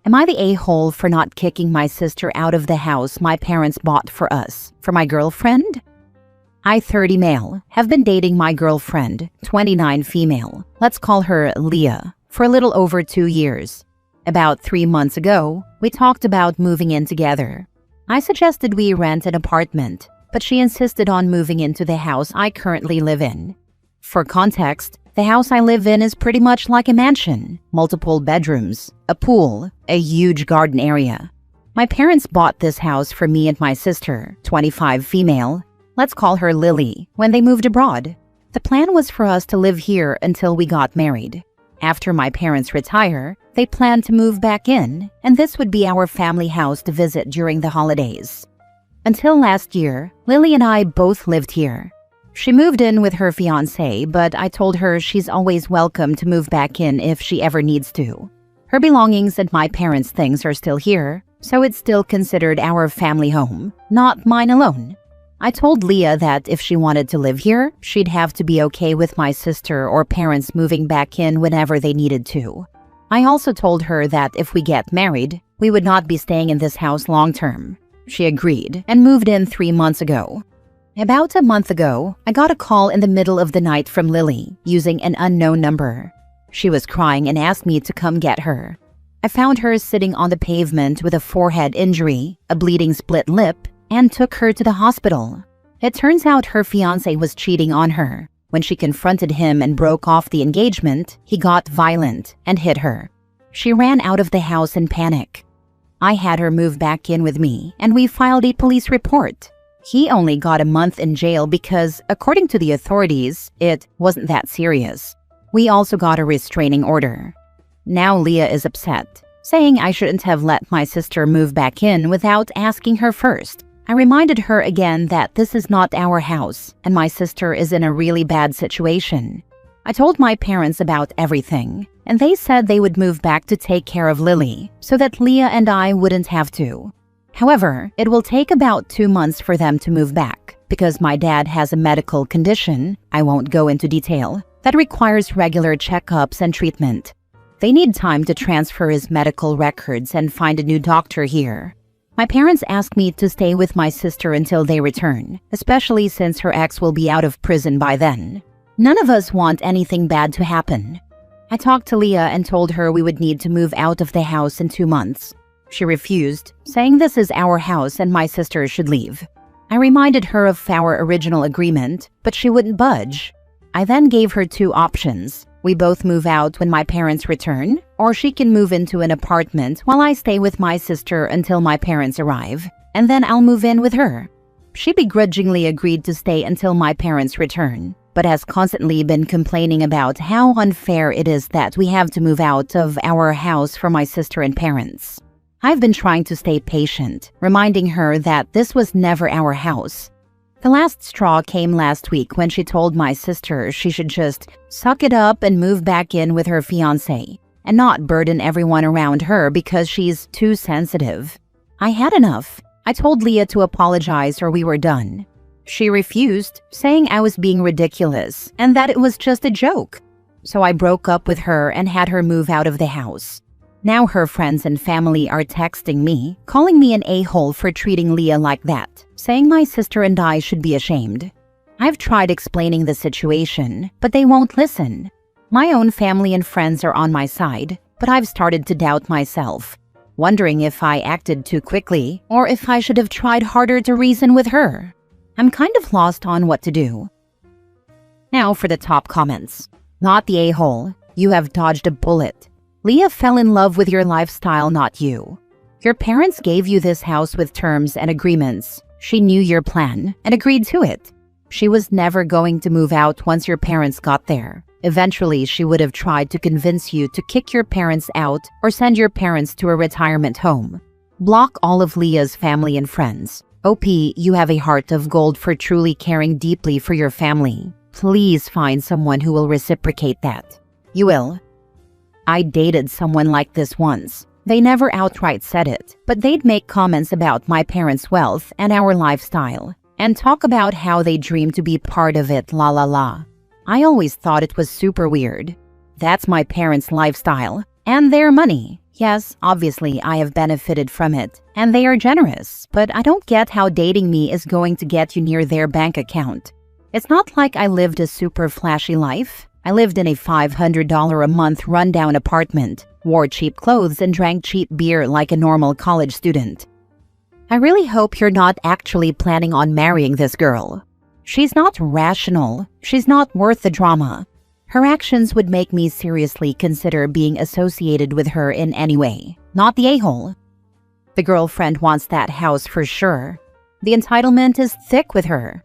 Am I the a-hole for not kicking my sister out of the house my parents bought for us, for my girlfriend? I, 30 male, have been dating my girlfriend, 29 female, let's call her Leah, for a little over 2 years. About 3 months ago, we talked about moving in together. I suggested we rent an apartment, but she insisted on moving into the house I currently live in. For context, the house I live in is pretty much like a mansion, multiple bedrooms, a pool, a huge garden area. My parents bought this house for me and my sister, 25 female, let's call her Lily, when they moved abroad. The plan was for us to live here until we got married. After my parents retire, they plan to move back in, and this would be our family house to visit during the holidays. Until last year, Lily and I both lived here. She moved in with her fiancé, but I told her she's always welcome to move back in if she ever needs to. Her belongings and my parents' things are still here, so it's still considered our family home, not mine alone. I told Leah that if she wanted to live here, she'd have to be okay with my sister or parents moving back in whenever they needed to. I also told her that if we get married, we would not be staying in this house long term. She agreed and moved in 3 months ago. About a month ago, I got a call in the middle of the night from Lily using an unknown number. She was crying and asked me to come get her. I found her sitting on the pavement with a forehead injury, a bleeding split lip, and took her to the hospital. It turns out her fiancé was cheating on her. When she confronted him and broke off the engagement, he got violent and hit her. She ran out of the house in panic. I had her move back in with me, and we filed a police report. He only got a month in jail because, according to the authorities, it wasn't that serious. We also got a restraining order. Now Leah is upset, saying I shouldn't have let my sister move back in without asking her first. I reminded her again that this is not our house, and my sister is in a really bad situation. I told my parents about everything, and they said they would move back to take care of Lily, so that Leah and I wouldn't have to. However, it will take about 2 months for them to move back, because my dad has a medical condition, I won't go into detail, that requires regular checkups and treatment. They need time to transfer his medical records and find a new doctor here. My parents asked me to stay with my sister until they return, especially since her ex will be out of prison by then. None of us want anything bad to happen. I talked to Leah and told her we would need to move out of the house in 2 months. She refused, saying this is our house and my sister should leave. I reminded her of our original agreement, but she wouldn't budge. I then gave her 2 options. We both move out when my parents return, or she can move into an apartment while I stay with my sister until my parents arrive, and then I'll move in with her. She begrudgingly agreed to stay until my parents return, but has constantly been complaining about how unfair it is that we have to move out of our house for my sister and parents. I've been trying to stay patient, reminding her that this was never our house. The last straw came last week when she told my sister she should just suck it up and move back in with her fiancé, and not burden everyone around her because she's too sensitive. I had enough. I told Leah to apologize or we were done. She refused, saying I was being ridiculous and that it was just a joke. So I broke up with her and had her move out of the house. Now her friends and family are texting me, calling me an a-hole for treating Leah like that, saying my sister and I should be ashamed. I've tried explaining the situation, but they won't listen. My own family and friends are on my side, but I've started to doubt myself, wondering if I acted too quickly or if I should have tried harder to reason with her. I'm kind of lost on what to do. Now for the top comments. Not the a-hole. You have dodged a bullet. Leah fell in love with your lifestyle, not you. Your parents gave you this house with terms and agreements. She knew your plan and agreed to it. She was never going to move out once your parents got there. Eventually, she would have tried to convince you to kick your parents out or send your parents to a retirement home. Block all of Leah's family and friends. OP, you have a heart of gold for truly caring deeply for your family. Please find someone who will reciprocate that. You will. I dated someone like this once. They never outright said it, but they'd make comments about my parents' wealth and our lifestyle, and talk about how they dream to be part of it, la la la. I always thought it was super weird. That's my parents' lifestyle, and their money. Yes, obviously I have benefited from it, and they are generous, but I don't get how dating me is going to get you near their bank account. It's not like I lived a super flashy life. I lived in a $500 a month rundown apartment, wore cheap clothes, and drank cheap beer like a normal college student. I really hope you're not actually planning on marrying this girl. She's not rational. She's not worth the drama. Her actions would make me seriously consider being associated with her in any way, not the a-hole. The girlfriend wants that house for sure. The entitlement is thick with her.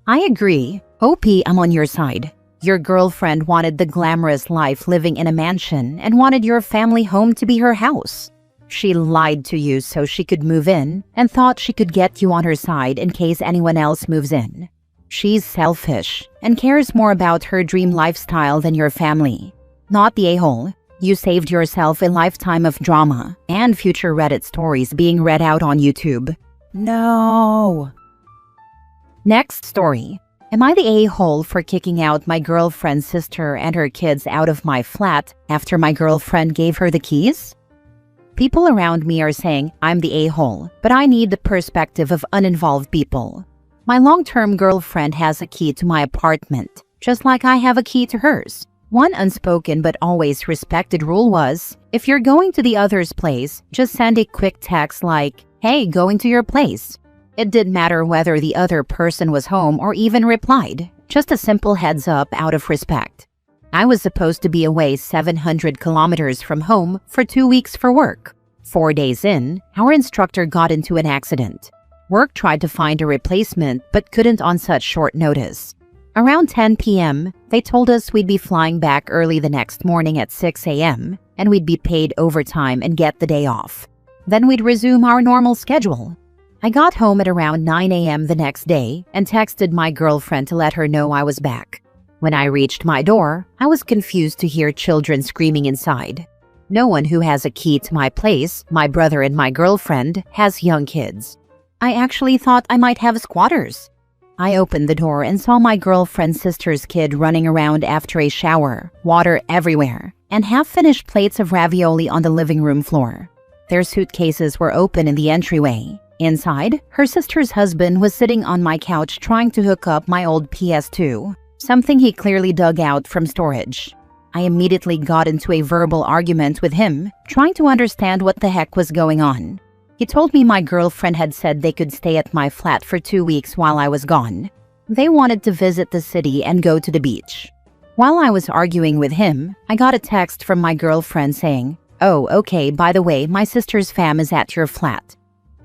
I agree. OP, I'm on your side. Your girlfriend wanted the glamorous life living in a mansion and wanted your family home to be her house. She lied to you so she could move in and thought she could get you on her side in case anyone else moves in. She's selfish and cares more about her dream lifestyle than your family, not the a-hole. You saved yourself a lifetime of drama and future Reddit stories being read out on YouTube. No. Next story. Am I the a-hole for kicking out my girlfriend's sister and her kids out of my flat after my girlfriend gave her the keys? People around me are saying I'm the a-hole, but I need the perspective of uninvolved people. My long-term girlfriend has a key to my apartment, just like I have a key to hers. One unspoken but always respected rule was, if you're going to the other's place, just send a quick text like, "Hey, going to your place." It didn't matter whether the other person was home or even replied, just a simple heads up out of respect. I was supposed to be away 700 kilometers from home for 2 weeks for work. 4 days in, our instructor got into an accident. Work tried to find a replacement but couldn't on such short notice. Around 10 p.m., they told us we'd be flying back early the next morning at 6 a.m. and we'd be paid overtime and get the day off. Then we'd resume our normal schedule. I got home at around 9 a.m. the next day and texted my girlfriend to let her know I was back. When I reached my door, I was confused to hear children screaming inside. No one who has a key to my place, my brother and my girlfriend, has young kids. I actually thought I might have squatters. I opened the door and saw my girlfriend's sister's kid running around after a shower, water everywhere, and half-finished plates of ravioli on the living room floor. Their suitcases were open in the entryway. Inside, her sister's husband was sitting on my couch trying to hook up my old PS2, something he clearly dug out from storage. I immediately got into a verbal argument with him, trying to understand what the heck was going on. He told me my girlfriend had said they could stay at my flat for 2 weeks while I was gone. They wanted to visit the city and go to the beach. While I was arguing with him, I got a text from my girlfriend saying, "Oh, okay, by the way, my sister's fam is at your flat."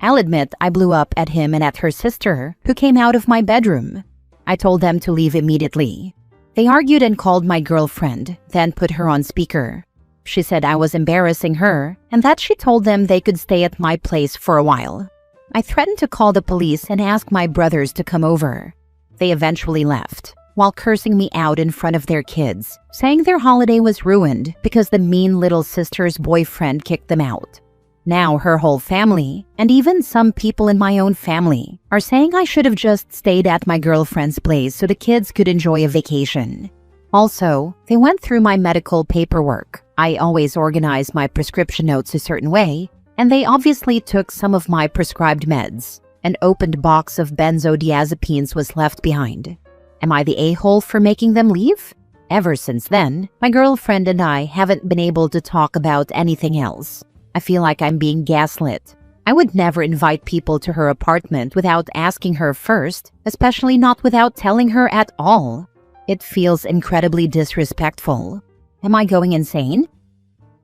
I'll admit I blew up at him and at her sister, who came out of my bedroom. I told them to leave immediately. They argued and called my girlfriend, then put her on speaker. She said I was embarrassing her and that she told them they could stay at my place for a while. I threatened to call the police and ask my brothers to come over. They eventually left, while cursing me out in front of their kids, saying their holiday was ruined because the mean little sister's boyfriend kicked them out. Now her whole family, and even some people in my own family, are saying I should have just stayed at my girlfriend's place so the kids could enjoy a vacation. Also, they went through my medical paperwork. I always organize my prescription notes a certain way, and they obviously took some of my prescribed meds. An opened box of benzodiazepines was left behind. Am I the a-hole for making them leave? Ever since then, my girlfriend and I haven't been able to talk about anything else. I feel like I'm being gaslit. I would never invite people to her apartment without asking her first, especially not without telling her at all. It feels incredibly disrespectful. Am I going insane?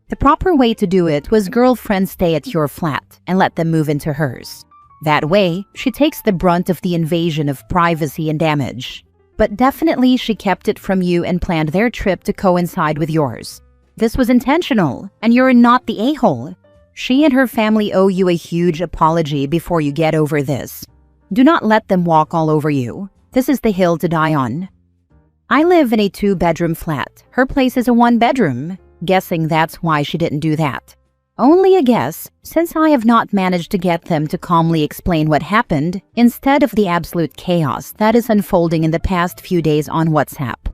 The proper way to do it was girlfriend stay at your flat and let them move into hers. That way, she takes the brunt of the invasion of privacy and damage. But definitely she kept it from you and planned their trip to coincide with yours. This was intentional, and you're not the a-hole. She and her family owe you a huge apology before you get over this. Do not let them walk all over you. This is the hill to die on. I live in a 2-bedroom flat. Her place is a 1-bedroom. Guessing that's why she didn't do that. Only a guess, since I have not managed to get them to calmly explain what happened, instead of the absolute chaos that is unfolding in the past few days on WhatsApp.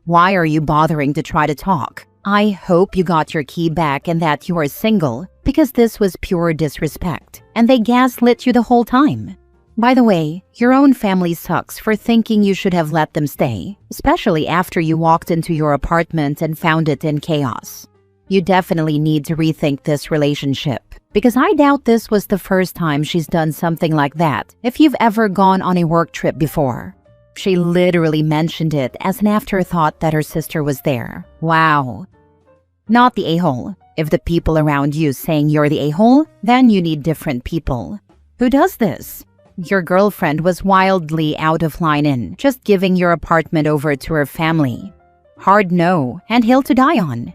Why are you bothering to try to talk? I hope you got your key back and that you are single, because this was pure disrespect, and they gaslit you the whole time. By the way, your own family sucks for thinking you should have let them stay, especially after you walked into your apartment and found it in chaos. You definitely need to rethink this relationship, because I doubt this was the first time she's done something like that if you've ever gone on a work trip before. She literally mentioned it as an afterthought that her sister was there. Wow. Not the a-hole. If the people around you saying you're the a-hole, then you need different people. Who does this? Your girlfriend was wildly out of line in just giving your apartment over to her family. Hard no, and hill to die on.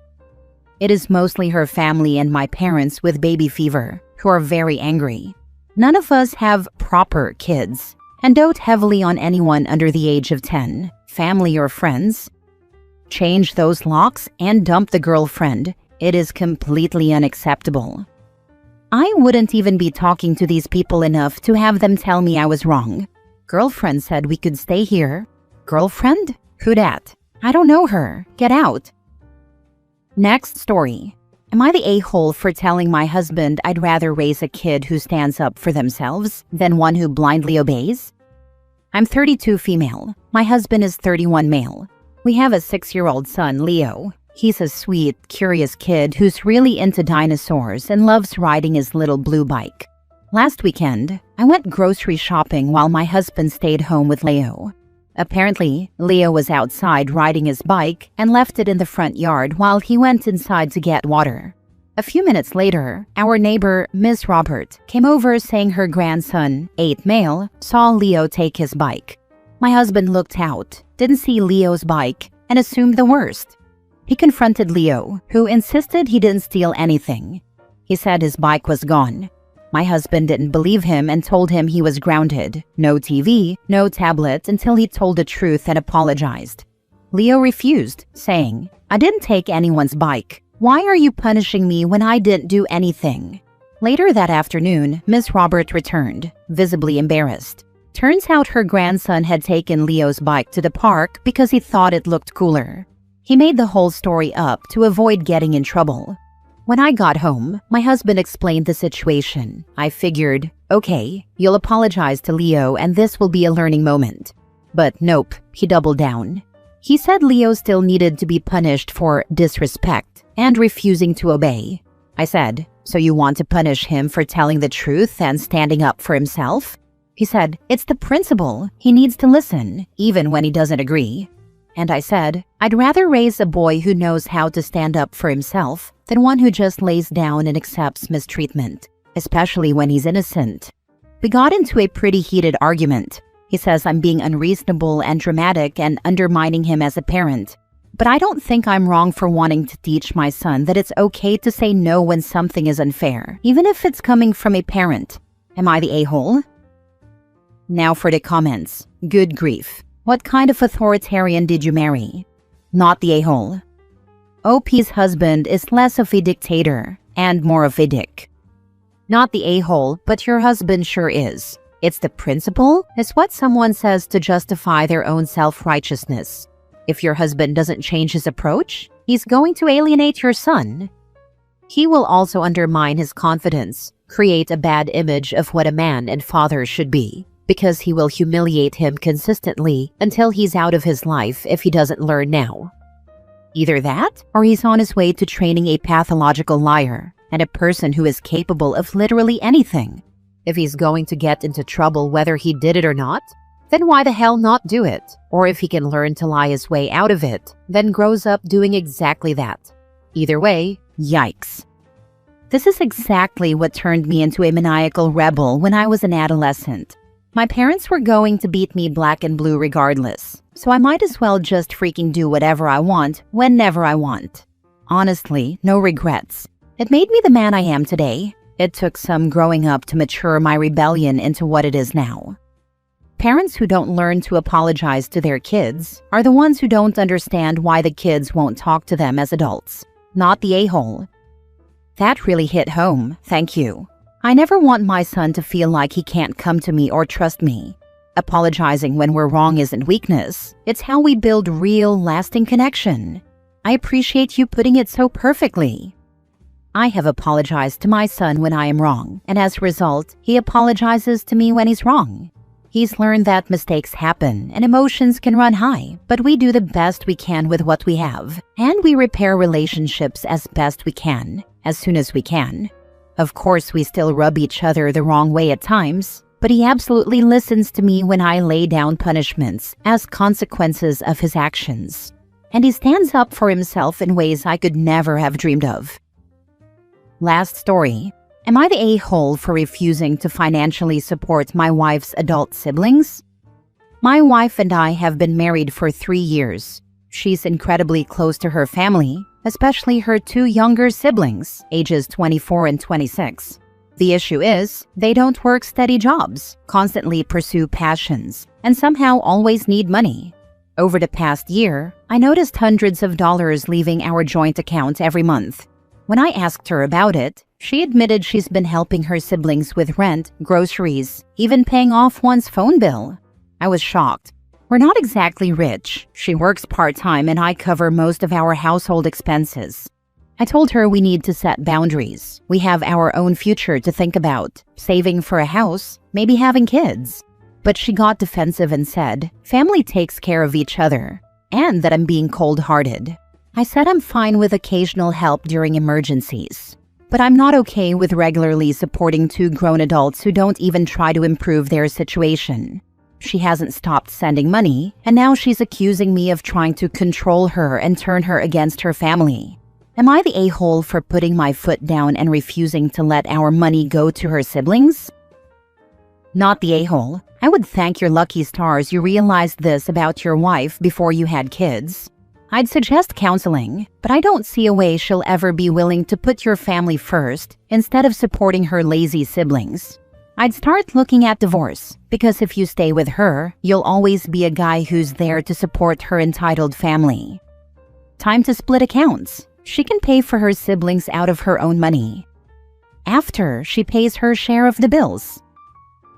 It is mostly her family and my parents with baby fever who are very angry. None of us have proper kids, and dote heavily on anyone under the age of 10, family or friends. Change those locks and dump the girlfriend. It is completely unacceptable. I wouldn't even be talking to these people enough to have them tell me I was wrong. Girlfriend said we could stay here. Girlfriend? Who dat? I don't know her. Get out. Next story. Am I the a-hole for telling my husband I'd rather raise a kid who stands up for themselves than one who blindly obeys? I'm 32 female. My husband is 31 male. We have a 6-year-old son, Leo. He's a sweet, curious kid who's really into dinosaurs and loves riding his little blue bike. Last weekend, I went grocery shopping while my husband stayed home with Leo. Apparently, Leo was outside riding his bike and left it in the front yard while he went inside to get water. A few minutes later, our neighbor, Miss Robert, came over saying her grandson, 8 male, saw Leo take his bike. My husband looked out, didn't see Leo's bike, and assumed the worst. He confronted Leo, who insisted he didn't steal anything. He said his bike was gone. My husband didn't believe him and told him he was grounded. No TV, no tablet until he told the truth and apologized. Leo refused, saying, "I didn't take anyone's bike. Why are you punishing me when I didn't do anything?" Later that afternoon, Miss Robert returned, visibly embarrassed. Turns out her grandson had taken Leo's bike to the park because he thought it looked cooler. He made the whole story up to avoid getting in trouble. When I got home, my husband explained the situation. I figured, okay, you'll apologize to Leo and this will be a learning moment. But nope, he doubled down. He said Leo still needed to be punished for disrespect and refusing to obey. I said, "So you want to punish him for telling the truth and standing up for himself?" He said, "It's the principle. He needs to listen, even when he doesn't agree." And I said, "I'd rather raise a boy who knows how to stand up for himself than one who just lays down and accepts mistreatment, especially when he's innocent." We got into a pretty heated argument. He says I'm being unreasonable and dramatic and undermining him as a parent. But I don't think I'm wrong for wanting to teach my son that it's okay to say no when something is unfair, even if it's coming from a parent. Am I the a-hole? Now for the comments. Good grief. What kind of authoritarian did you marry? Not the a-hole. OP's husband is less of a dictator and more of a dick. Not the a-hole, but your husband sure is. It's the principle, is what someone says to justify their own self-righteousness. If your husband doesn't change his approach, he's going to alienate your son. He will also undermine his confidence, create a bad image of what a man and father should be, because he will humiliate him consistently until he's out of his life if he doesn't learn now. Either that, or he's on his way to training a pathological liar and a person who is capable of literally anything. If he's going to get into trouble whether he did it or not, then why the hell not do it? Or if he can learn to lie his way out of it, then grows up doing exactly that. Either way, yikes. This is exactly what turned me into a maniacal rebel when I was an adolescent. My parents were going to beat me black and blue regardless, so I might as well just freaking do whatever I want, whenever I want. Honestly, no regrets. It made me the man I am today. It took some growing up to mature my rebellion into what it is now. Parents who don't learn to apologize to their kids are the ones who don't understand why the kids won't talk to them as adults, not the a-hole. That really hit home, thank you. I never want my son to feel like he can't come to me or trust me. Apologizing when we're wrong isn't weakness. It's how we build real, lasting connection. I appreciate you putting it so perfectly. I have apologized to my son when I am wrong, and as a result, he apologizes to me when he's wrong. He's learned that mistakes happen and emotions can run high, but we do the best we can with what we have, and we repair relationships as best we can, as soon as we can. Of course, we still rub each other the wrong way at times, but he absolutely listens to me when I lay down punishments as consequences of his actions. And he stands up for himself in ways I could never have dreamed of. Last story. Am I the a-hole for refusing to financially support my wife's adult siblings? My wife and I have been married for 3 years. She's incredibly close to her family, especially her 2 younger siblings, ages 24 and 26. The issue is, they don't work steady jobs, constantly pursue passions, and somehow always need money. Over the past year, I noticed hundreds of dollars leaving our joint account every month. When I asked her about it, she admitted she's been helping her siblings with rent, groceries, even paying off one's phone bill. I was shocked. We're not exactly rich. She works part-time and I cover most of our household expenses. I told her we need to set boundaries. We have our own future to think about, saving for a house, maybe having kids. But she got defensive and said, family takes care of each other, and that I'm being cold-hearted. I said I'm fine with occasional help during emergencies, but I'm not okay with regularly supporting 2 grown adults who don't even try to improve their situation. She hasn't stopped sending money, and now she's accusing me of trying to control her and turn her against her family. Am I the a-hole for putting my foot down and refusing to let our money go to her siblings? Not the a-hole. I would thank your lucky stars you realized this about your wife before you had kids. I'd suggest counseling, but I don't see a way she'll ever be willing to put your family first instead of supporting her lazy siblings. I'd start looking at divorce, because if you stay with her, you'll always be a guy who's there to support her entitled family. Time to split accounts. She can pay for her siblings out of her own money. After she pays her share of the bills.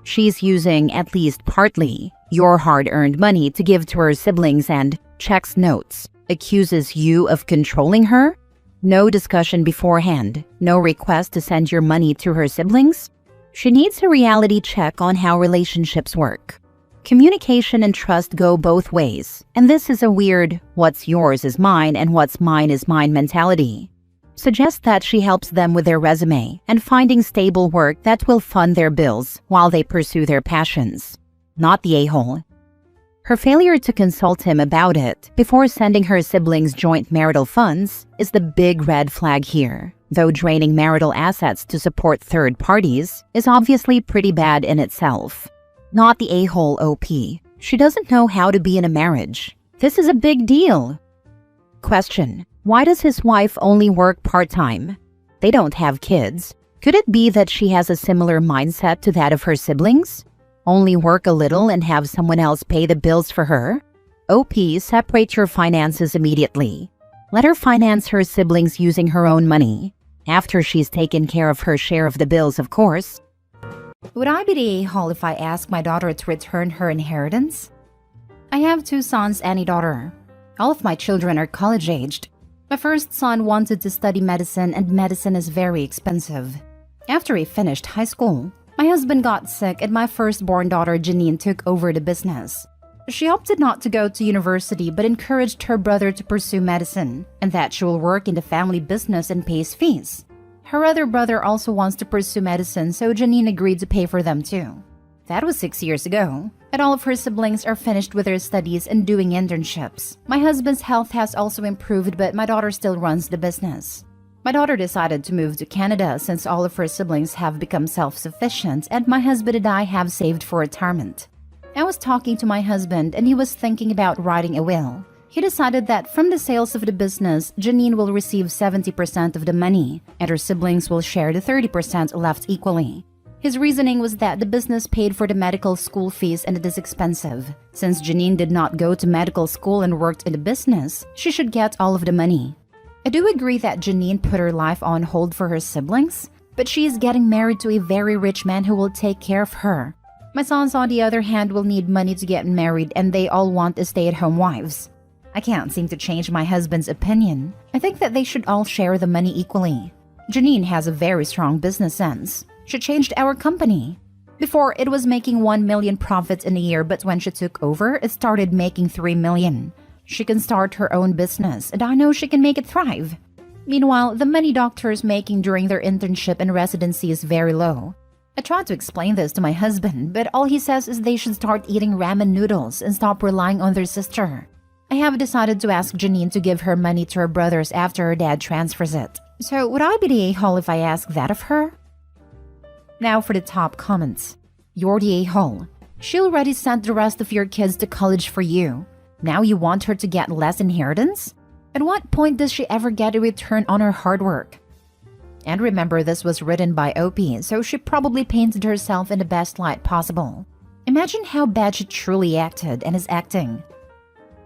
She's using, at least partly, your hard-earned money to give to her siblings and checks notes. Accuses you of controlling her? No discussion beforehand, no request to send your money to her siblings? She needs a reality check on how relationships work. Communication and trust go both ways, and this is a weird what's yours is mine and what's mine is mine mentality. Suggest that she helps them with their resume and finding stable work that will fund their bills while they pursue their passions. Not the a-hole. Her failure to consult him about it before sending her siblings joint marital funds is the big red flag here, though draining marital assets to support third parties is obviously pretty bad in itself. Not the a-hole OP. She doesn't know how to be in a marriage. This is a big deal. Question: why does his wife only work part-time? They don't have kids. Could it be that she has a similar mindset to that of her siblings? Only work a little and have someone else pay the bills for her? OP, separate your finances immediately. Let her finance her siblings using her own money. After she's taken care of her share of the bills, of course. Would I be the a-hole if I asked my daughter to return her inheritance? I have 2 sons and a daughter. All of my children are college-aged. My first son wanted to study medicine, and medicine is very expensive. After he finished high school, my husband got sick and my firstborn daughter Janine took over the business. She opted not to go to university but encouraged her brother to pursue medicine and that she will work in the family business and pays fees. Her other brother also wants to pursue medicine, so Janine agreed to pay for them too. That was 6 years ago, and all of her siblings are finished with their studies and doing internships. My husband's health has also improved, but my daughter still runs the business. My daughter decided to move to Canada since all of her siblings have become self-sufficient and my husband and I have saved for retirement. I was talking to my husband and he was thinking about writing a will. He decided that from the sales of the business, Janine will receive 70% of the money and her siblings will share the 30% left equally. His reasoning was that the business paid for the medical school fees and it is expensive. Since Janine did not go to medical school and worked in the business, she should get all of the money. I do agree that Janine put her life on hold for her siblings, but she is getting married to a very rich man who will take care of her. My sons, on the other hand, will need money to get married and they all want to stay-at-home wives. I can't seem to change my husband's opinion. I think that they should all share the money equally. Janine has a very strong business sense. She changed our company. Before, it was making 1 million profits in a year, but when she took over, it started making 3 million. She can start her own business, and I know she can make it thrive. Meanwhile, the money doctors making during their internship and residency is very low. I tried to explain this to my husband, but all he says is they should start eating ramen noodles and stop relying on their sister. I have decided to ask Janine to give her money to her brothers after her dad transfers it. So would I be the a-hole if I ask that of her? Now for the top comments. You're the a-hole. She already sent the rest of your kids to college for you. Now you want her to get less inheritance? At what point does she ever get a return on her hard work? And remember, this was written by OP, so she probably painted herself in the best light possible. Imagine how bad she truly acted and is acting.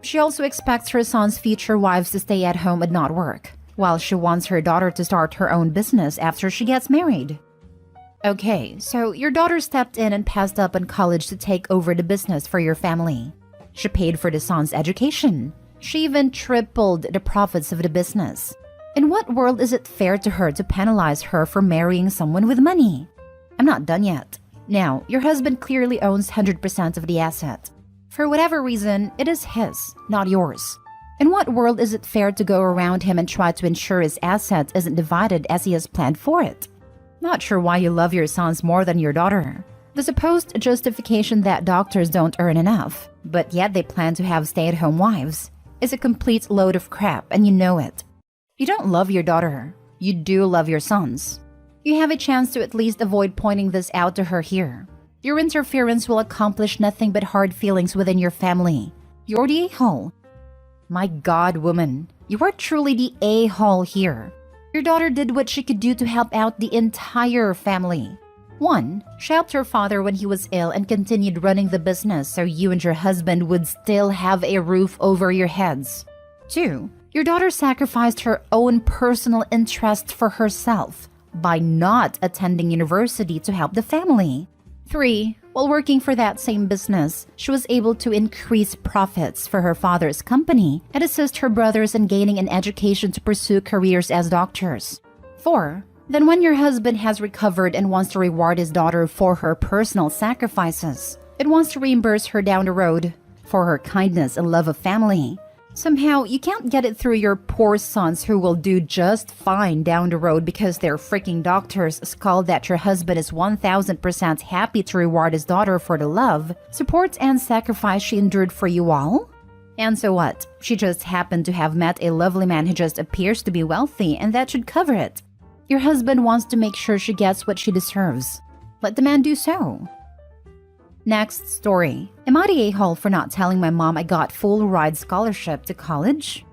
She also expects her son's future wives to stay at home and not work, while she wants her daughter to start her own business after she gets married. Okay, so your daughter stepped in and passed up on college to take over the business for your family. She paid for the son's education. She even tripled the profits of the business. In what world is it fair to her to penalize her for marrying someone with money? I'm not done yet. Now, your husband clearly owns 100% of the asset. For whatever reason, it is his, not yours. In what world is it fair to go around him and try to ensure his asset isn't divided as he has planned for it? Not sure why you love your sons more than your daughter. The supposed justification that doctors don't earn enough, but yet they plan to have stay-at-home wives, is a complete load of crap, and you know it. You don't love your daughter. You do love your sons. You have a chance to at least avoid pointing this out to her here. Your interference will accomplish nothing but hard feelings within your family. You're the a-hole. My God, woman, you are truly the a-hole here. Your daughter did what she could do to help out the entire family. 1. She helped her father when he was ill and continued running the business so you and your husband would still have a roof over your heads. 2. Your daughter sacrificed her own personal interests for herself by not attending university to help the family. 3. While working for that same business, she was able to increase profits for her father's company and assist her brothers in gaining an education to pursue careers as doctors. 4. Then when your husband has recovered and wants to reward his daughter for her personal sacrifices, it wants to reimburse her down the road for her kindness and love of family. Somehow, you can't get it through your poor sons who will do just fine down the road because their freaking doctors scold that your husband is 1000% happy to reward his daughter for the love, support, and sacrifice she endured for you all? And so what? She just happened to have met a lovely man who just appears to be wealthy, and that should cover it. Your husband wants to make sure she gets what she deserves. Let the man do so. Next story. Am I the a-hole for not telling my mom I got full ride scholarship to college?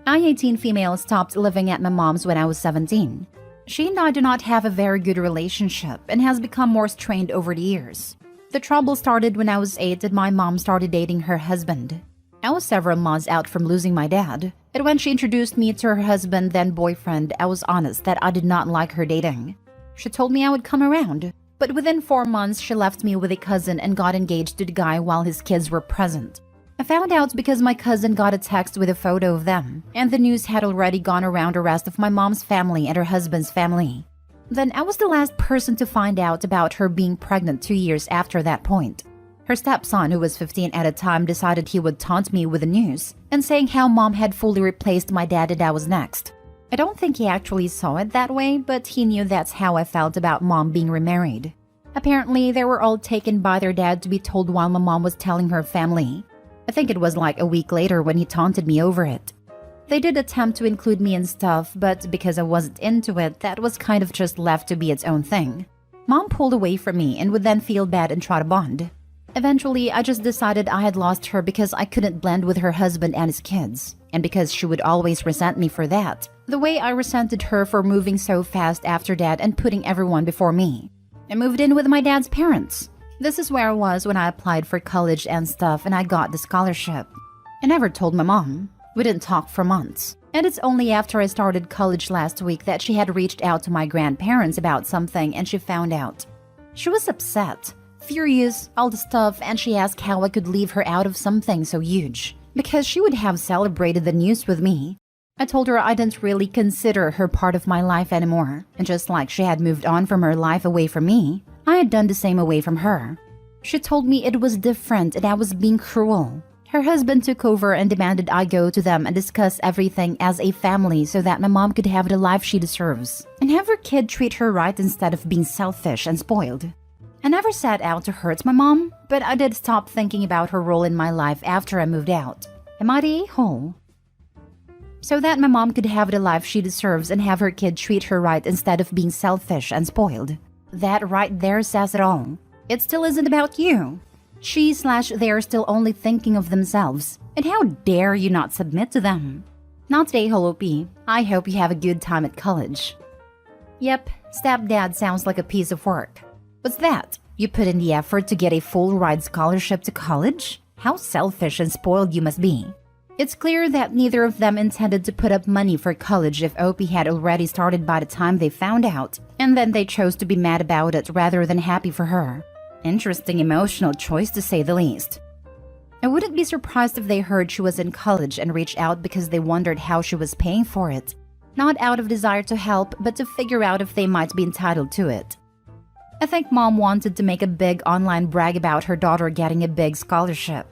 I, 18 female, stopped living at my mom's when I was 17. She and I do not have a very good relationship and has become more strained over the years. The trouble started when I was 8 and my mom started dating her husband. I was several months out from losing my dad, and when she introduced me to her husband, then boyfriend, I was honest that I did not like her dating. She told me I would come around. But within 4 months, she left me with a cousin and got engaged to the guy while his kids were present. I found out because my cousin got a text with a photo of them, and the news had already gone around the rest of my mom's family and her husband's family. Then I was the last person to find out about her being pregnant 2 years after that point. Her stepson, who was 15 at the time, decided he would taunt me with the news and saying how mom had fully replaced my dad and I was next. I don't think he actually saw it that way, but he knew that's how I felt about mom being remarried. Apparently, they were all taken by their dad to be told while my mom was telling her family. I think it was like a week later when he taunted me over it. They did attempt to include me in stuff, but because I wasn't into it, that was kind of just left to be its own thing. Mom pulled away from me and would then feel bad and try to bond. Eventually, I just decided I had lost her because I couldn't blend with her husband and his kids, and because she would always resent me for that. The way I resented her for moving so fast after dad and putting everyone before me. I moved in with my dad's parents. This is where I was when I applied for college and stuff and I got the scholarship. I never told my mom. We didn't talk for months. And it's only after I started college last week that she had reached out to my grandparents about something and she found out. She was upset, furious, all the stuff, and she asked how I could leave her out of something so huge. because she would have celebrated the news with me. I told her I didn't really consider her part of my life anymore, and just like she had moved on from her life away from me, I had done the same away from her. She told me it was different and I was being cruel. Her husband took over and demanded I go to them and discuss everything as a family so that my mom could have the life she deserves and have her kid treat her right instead of being selfish and spoiled. I never set out to hurt my mom, but I did stop thinking about her role in my life after I moved out. Am I the a-hole? So that my mom could have the life she deserves and have her kid treat her right instead of being selfish and spoiled. That right there says it all. It still isn't about you. They are still only thinking of themselves. And how dare you not submit to them? Not today, Holopi. I hope you have a good time at college. Yep, stepdad sounds like a piece of work. What's that? You put in the effort to get a full ride scholarship to college? How selfish and spoiled you must be. It's clear that neither of them intended to put up money for college if OP had already started by the time they found out, and then they chose to be mad about it rather than happy for her. Interesting emotional choice to say the least. I wouldn't be surprised if they heard she was in college and reached out because they wondered how she was paying for it. Not out of desire to help, but to figure out if they might be entitled to it. I think mom wanted to make a big online brag about her daughter getting a big scholarship.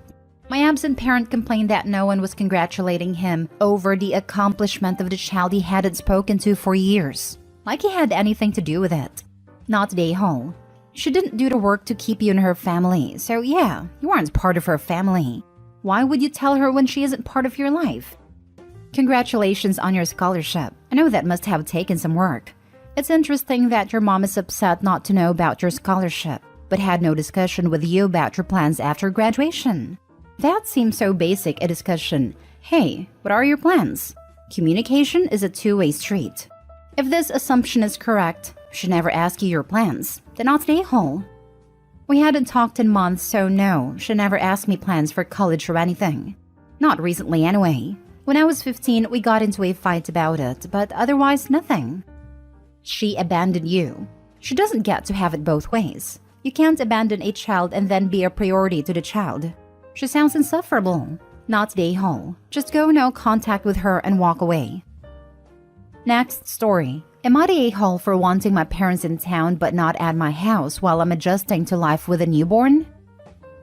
My absent parent complained that no one was congratulating him over the accomplishment of the child he hadn't spoken to for years. Like he had anything to do with it. Not the a-hole. She didn't do the work to keep you in her family, so yeah, you aren't part of her family. Why would you tell her when she isn't part of your life? Congratulations on your scholarship. I know that must have taken some work. It's interesting that your mom is upset not to know about your scholarship, but had no discussion with you about your plans after graduation. That seems so basic a discussion. Hey, what are your plans? Communication is a two-way street. If this assumption is correct, she never asked you your plans. Then not the a-hole. We hadn't talked in months, so no, she never asked me plans for college or anything. Not recently anyway. When I was 15, we got into a fight about it, but otherwise nothing. She abandoned you. She doesn't get to have it both ways. You can't abandon a child and then be a priority to the child. She sounds insufferable. Not the a-hole. Just go no contact with her and walk away. Next story. Am I the a-hole for wanting my parents in town but not at my house while I'm adjusting to life with a newborn?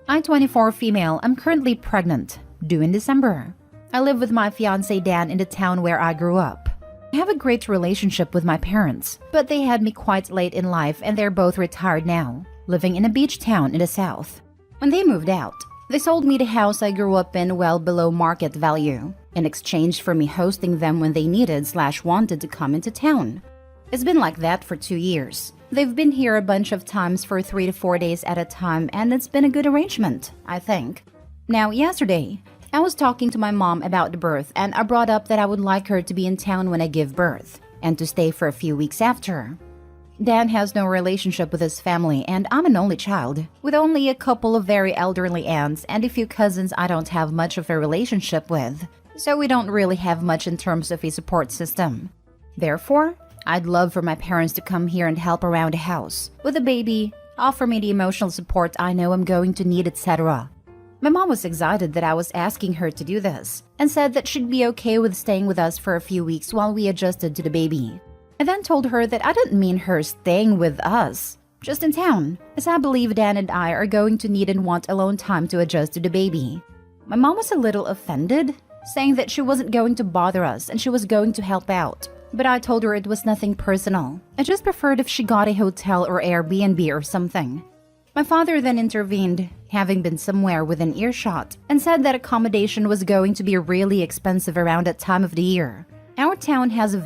I'm 24 female. I'm currently pregnant. Due in December. I live with my fiancé Dan in the town where I grew up. I have a great relationship with my parents, but they had me quite late in life and they're both retired now, living in a beach town in the south. When they moved out, they sold me the house I grew up in well below market value, in exchange for me hosting them when they needed/wanted to come into town. It's been like that for 2 years. They've been here a bunch of times for 3 to 4 days at a time, and it's been a good arrangement, I think. Now, yesterday, I was talking to my mom about the birth, and I brought up that I would like her to be in town when I give birth, and to stay for a few weeks after. Dan has no relationship with his family, and I'm an only child, with only a couple of very elderly aunts and a few cousins I don't have much of a relationship with, so we don't really have much in terms of a support system. Therefore, I'd love for my parents to come here and help around the house, with the baby, offer me the emotional support I know I'm going to need, etc. My mom was excited that I was asking her to do this, and said that she'd be okay with staying with us for a few weeks while we adjusted to the baby. I then told her that I didn't mean her staying with us, just in town, as I believe Dan and I are going to need and want alone time to adjust to the baby. My mom was a little offended, saying that she wasn't going to bother us and she was going to help out. But I told her it was nothing personal. I just preferred if she got a hotel or Airbnb or something. My father then intervened, having been somewhere within earshot, and said that accommodation was going to be really expensive around that time of the year. Our town has a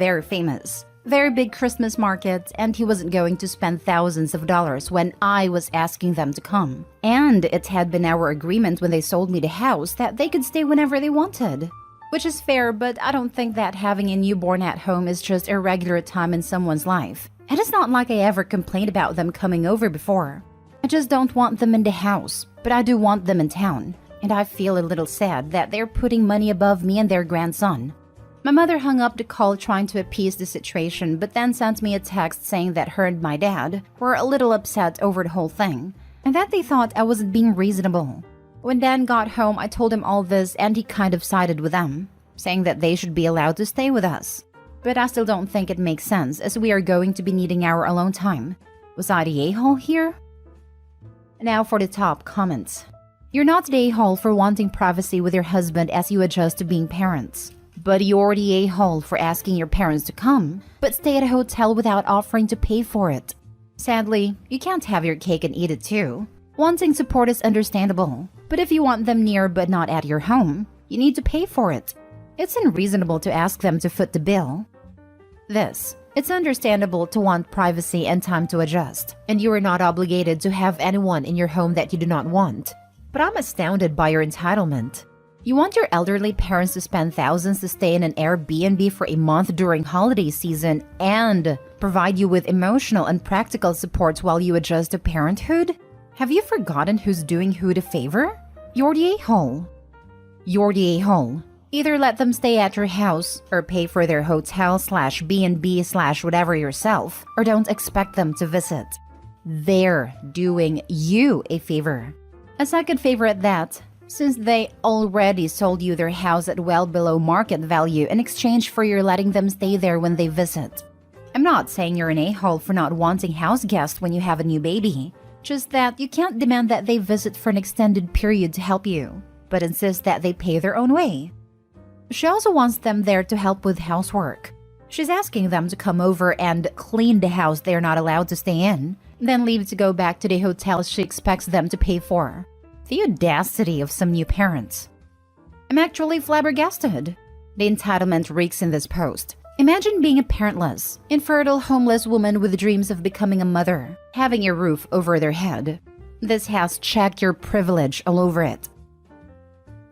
very big Christmas market, and he wasn't going to spend thousands of dollars when I was asking them to come. And it had been our agreement when they sold me the house that they could stay whenever they wanted. Which is fair, but I don't think that having a newborn at home is just a regular time in someone's life. And it's not like I ever complained about them coming over before. I just don't want them in the house, but I do want them in town. And I feel a little sad that they're putting money above me and their grandson. My mother hung up the call trying to appease the situation, but then sent me a text saying that her and my dad were a little upset over the whole thing, and that they thought I wasn't being reasonable. When Dan got home, I told him all this and he kind of sided with them, saying that they should be allowed to stay with us. But I still don't think it makes sense as we are going to be needing our alone time. Was I the a-hole here? Now for the top comments. You're not the a-hole for wanting privacy with your husband as you adjust to being parents. But you're the a-hole for asking your parents to come, but stay at a hotel without offering to pay for it. Sadly, you can't have your cake and eat it too. Wanting support is understandable, but if you want them near but not at your home, you need to pay for it. It's unreasonable to ask them to foot the bill. It's understandable to want privacy and time to adjust, and you are not obligated to have anyone in your home that you do not want. But I'm astounded by your entitlement. You want your elderly parents to spend thousands to stay in an Airbnb for a month during holiday season and provide you with emotional and practical support while you adjust to parenthood? Have you forgotten who's doing who the favor? You're the a-hole. You're the a-hole. Either let them stay at your house or pay for their hotel/B&B/whatever yourself, or don't expect them to visit. They're doing you a favor. A second favor at that, since they already sold you their house at well below market value in exchange for your letting them stay there when they visit. I'm not saying you're an a-hole for not wanting house guests when you have a new baby, just that you can't demand that they visit for an extended period to help you, but insist that they pay their own way. She also wants them there to help with housework. She's asking them to come over and clean the house they're not allowed to stay in, then leave to go back to the hotel she expects them to pay for. The audacity of some new parents. I'm actually flabbergasted. The entitlement reeks in this post. Imagine being a parentless, infertile, homeless woman with dreams of becoming a mother, having a roof over their head. This has check your privilege all over it.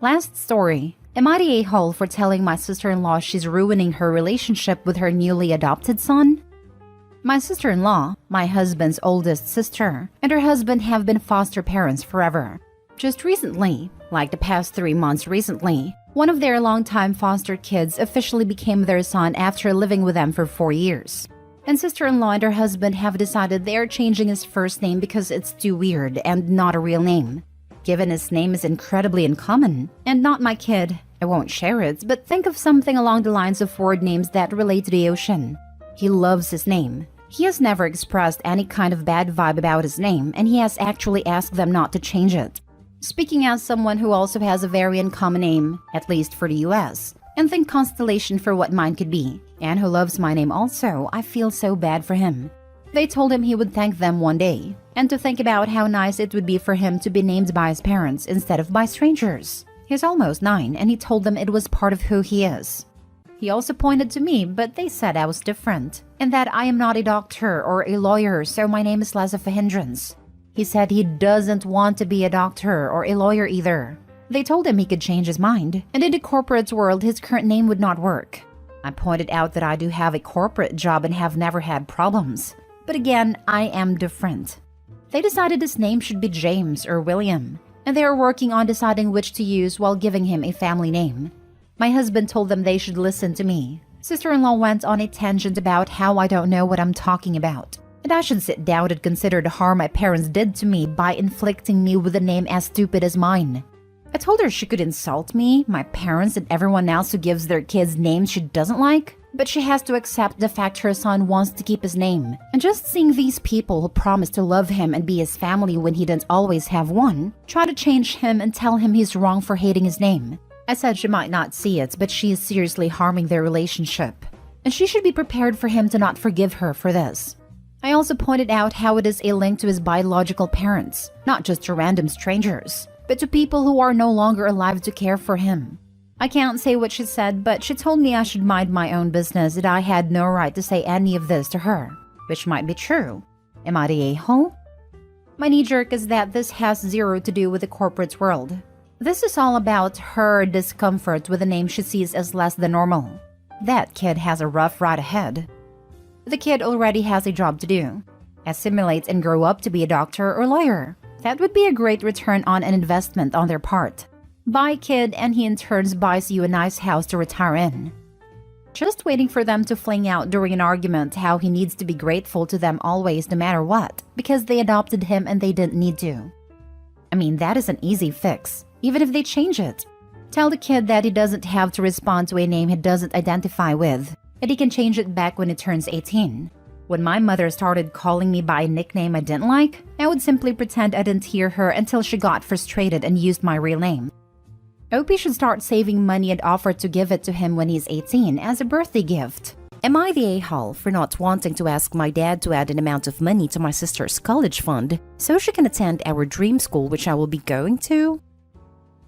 Last story. Am I the a-hole for telling my sister-in-law she's ruining her relationship with her newly adopted son? My sister-in-law, my husband's oldest sister, and her husband have been foster parents forever. Just recently, like the past 3 months recently, one of their longtime foster kids officially became their son after living with them for 4 years. And sister-in-law and her husband have decided they are changing his first name because it's too weird and not a real name. Given his name is incredibly uncommon, and not my kid, I won't share it, but think of something along the lines of word names that relate to the ocean. He loves his name. He has never expressed any kind of bad vibe about his name, and he has actually asked them not to change it. Speaking as someone who also has a very uncommon name, at least for the US, and think Constellation for what mine could be, and who loves my name also, I feel so bad for him. They told him he would thank them one day, and to think about how nice it would be for him to be named by his parents instead of by strangers. He's almost 9, and he told them it was part of who he is. He also pointed to me, but they said I was different, and that I am not a doctor or a lawyer, so my name is less of a hindrance. He said he doesn't want to be a doctor or a lawyer either. They told him he could change his mind, and in the corporate world his current name would not work. I pointed out that I do have a corporate job and have never had problems. But again, I am different. They decided his name should be James or William, and they are working on deciding which to use while giving him a family name. My husband told them they should listen to me. Sister-in-law went on a tangent about how I don't know what I'm talking about, and I should sit down and consider the harm my parents did to me by inflicting me with a name as stupid as mine. I told her she could insult me, my parents, and everyone else who gives their kids names she doesn't like, but she has to accept the fact her son wants to keep his name. And just seeing these people who promise to love him and be his family when he didn't always have one, try to change him and tell him he's wrong for hating his name. I said she might not see it, but she is seriously harming their relationship. And she should be prepared for him to not forgive her for this. I also pointed out how it is a link to his biological parents, not just to random strangers, but to people who are no longer alive to care for him. I can't say what she said, but she told me I should mind my own business, that I had no right to say any of this to her, which might be true. Am I the a-hole? My knee-jerk is that this has zero to do with the corporate world. This is all about her discomfort with a name she sees as less than normal. That kid has a rough ride ahead. The kid already has a job to do. Assimilate and grow up to be a doctor or lawyer. That would be a great return on an investment on their part. Buy kid and he in turns buys you a nice house to retire in. Just waiting for them to fling out during an argument how he needs to be grateful to them always no matter what, because they adopted him and they didn't need to. I mean, that is an easy fix, even if they change it. Tell the kid that he doesn't have to respond to a name he doesn't identify with, and he can change it back when he turns 18. When my mother started calling me by a nickname I didn't like, I would simply pretend I didn't hear her until she got frustrated and used my real name. Opie should start saving money and offer to give it to him when he's 18 as a birthday gift. Am I the a-hole for not wanting to ask my dad to add an amount of money to my sister's college fund so she can attend our dream school, which I will be going to?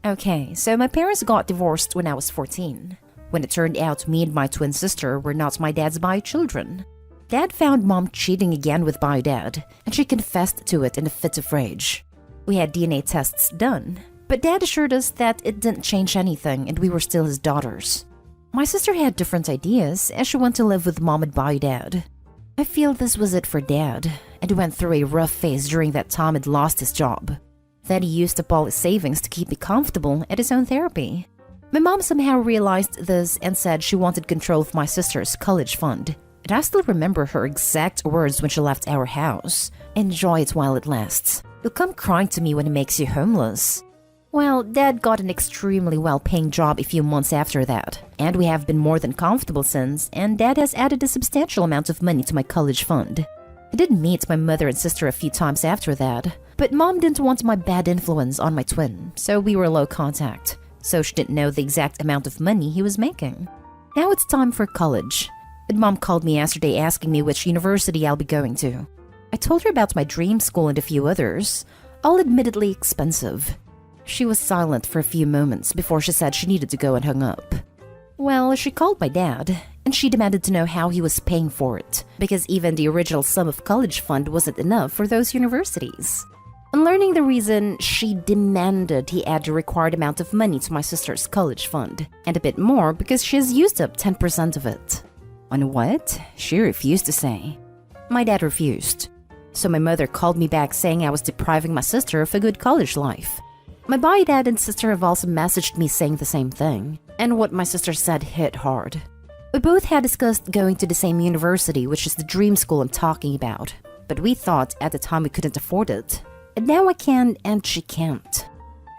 Okay, so my parents got divorced when I was 14. When it turned out me and my twin sister were not my dad's bio children. Dad found mom cheating again with bio dad, and she confessed to it in a fit of rage. We had DNA tests done, but dad assured us that it didn't change anything and we were still his daughters. My sister had different ideas as she went to live with mom and bio dad. I feel this was it for dad, and he went through a rough phase during that time and lost his job. Then he used up all his savings to keep me comfortable at his own therapy. My mom somehow realized this and said she wanted control of my sister's college fund. And I still remember her exact words when she left our house. Enjoy it while it lasts. You'll come crying to me when it makes you homeless. Well, Dad got an extremely well-paying job a few months after that, and we have been more than comfortable since, and Dad has added a substantial amount of money to my college fund. I did meet my mother and sister a few times after that, but Mom didn't want my bad influence on my twin, so we were low contact, so she didn't know the exact amount of money he was making. Now it's time for college, and Mom called me yesterday asking me which university I'll be going to. I told her about my dream school and a few others, all admittedly expensive. She was silent for a few moments before she said she needed to go and hung up. Well, she called my dad, and she demanded to know how he was paying for it, because even the original sum of college fund wasn't enough for those universities. On learning the reason, she demanded he add the required amount of money to my sister's college fund, and a bit more because she has used up 10% of it. On what? She refused to say. My dad refused. So my mother called me back saying I was depriving my sister of a good college life. My bio dad and sister have also messaged me saying the same thing, and what my sister said hit hard. We both had discussed going to the same university, which is the dream school I'm talking about, but we thought at the time we couldn't afford it. And now I can, and she can't.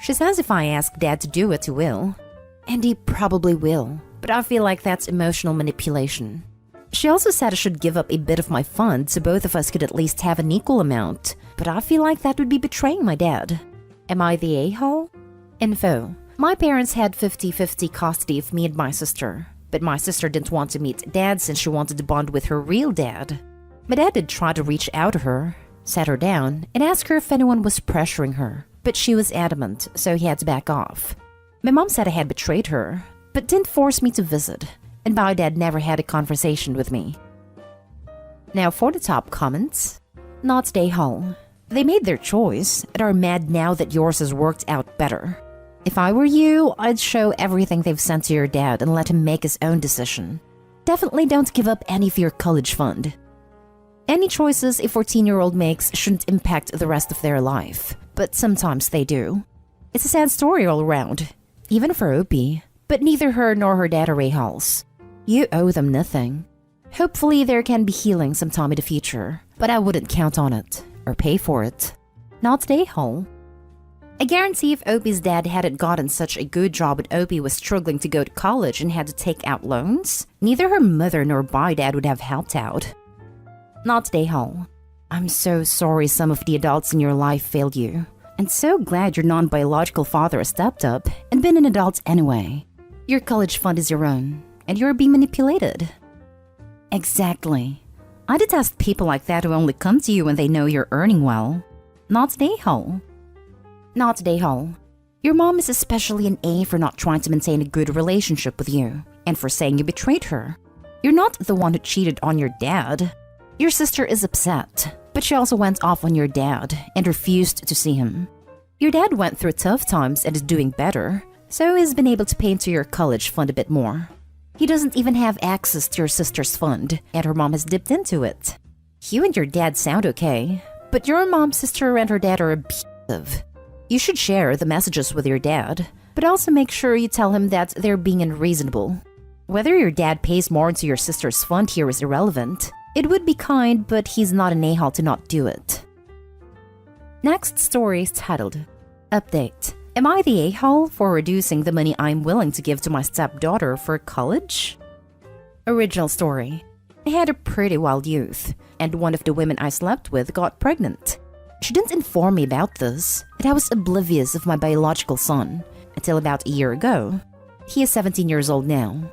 She says if I ask Dad to do it, he will. And he probably will, but I feel like that's emotional manipulation. She also said I should give up a bit of my fund so both of us could at least have an equal amount, but I feel like that would be betraying my dad. Am I the a-hole? Info. My parents had 50-50 custody of me and my sister, but my sister didn't want to meet Dad since she wanted to bond with her real dad. My dad did try to reach out to her, sat her down, and asked her if anyone was pressuring her, but she was adamant, so he had to back off. My mom said I had betrayed her, but didn't force me to visit, and my dad never had a conversation with me. Now for the top comments. Not the a-hole. They made their choice and are mad now that yours has worked out better. If I were you, I'd show everything they've sent to your dad and let him make his own decision. Definitely don't give up any of your college fund. Any choices a 14-year-old makes shouldn't impact the rest of their life, but sometimes they do. It's a sad story all around, even for Opie, but neither her nor her dad are a-holes. You owe them nothing. Hopefully there can be healing sometime in the future, but I wouldn't count on it. Or pay for it. Not the a-hole. I guarantee if Opie's dad hadn't gotten such a good job and Opie was struggling to go to college and had to take out loans, neither her mother nor my dad would have helped out. Not the a-hole. I'm so sorry some of the adults in your life failed you, and so glad your non-biological father has stepped up and been an adult anyway. Your college fund is your own, and you're being manipulated. Exactly. I detest people like that who only come to you when they know you're earning well. Not the a-hole. Not the a-hole. Your mom is especially an A for not trying to maintain a good relationship with you, and for saying you betrayed her. You're not the one who cheated on your dad. Your sister is upset, but she also went off on your dad and refused to see him. Your dad went through tough times and is doing better, so he's been able to pay into your college fund a bit more. He doesn't even have access to your sister's fund, and her mom has dipped into it. You and your dad sound okay, but your mom, sister, and her dad are abusive. You should share the messages with your dad, but also make sure you tell him that they're being unreasonable. Whether your dad pays more into your sister's fund here is irrelevant. It would be kind, but he's not an a-hole to not do it. Next story is titled, Update. Am I the a-hole for reducing the money I'm willing to give to my stepdaughter for college? Original story. I had a pretty wild youth, and one of the women I slept with got pregnant. She didn't inform me about this, and I was oblivious of my biological son until about a year ago. He is 17 years old now.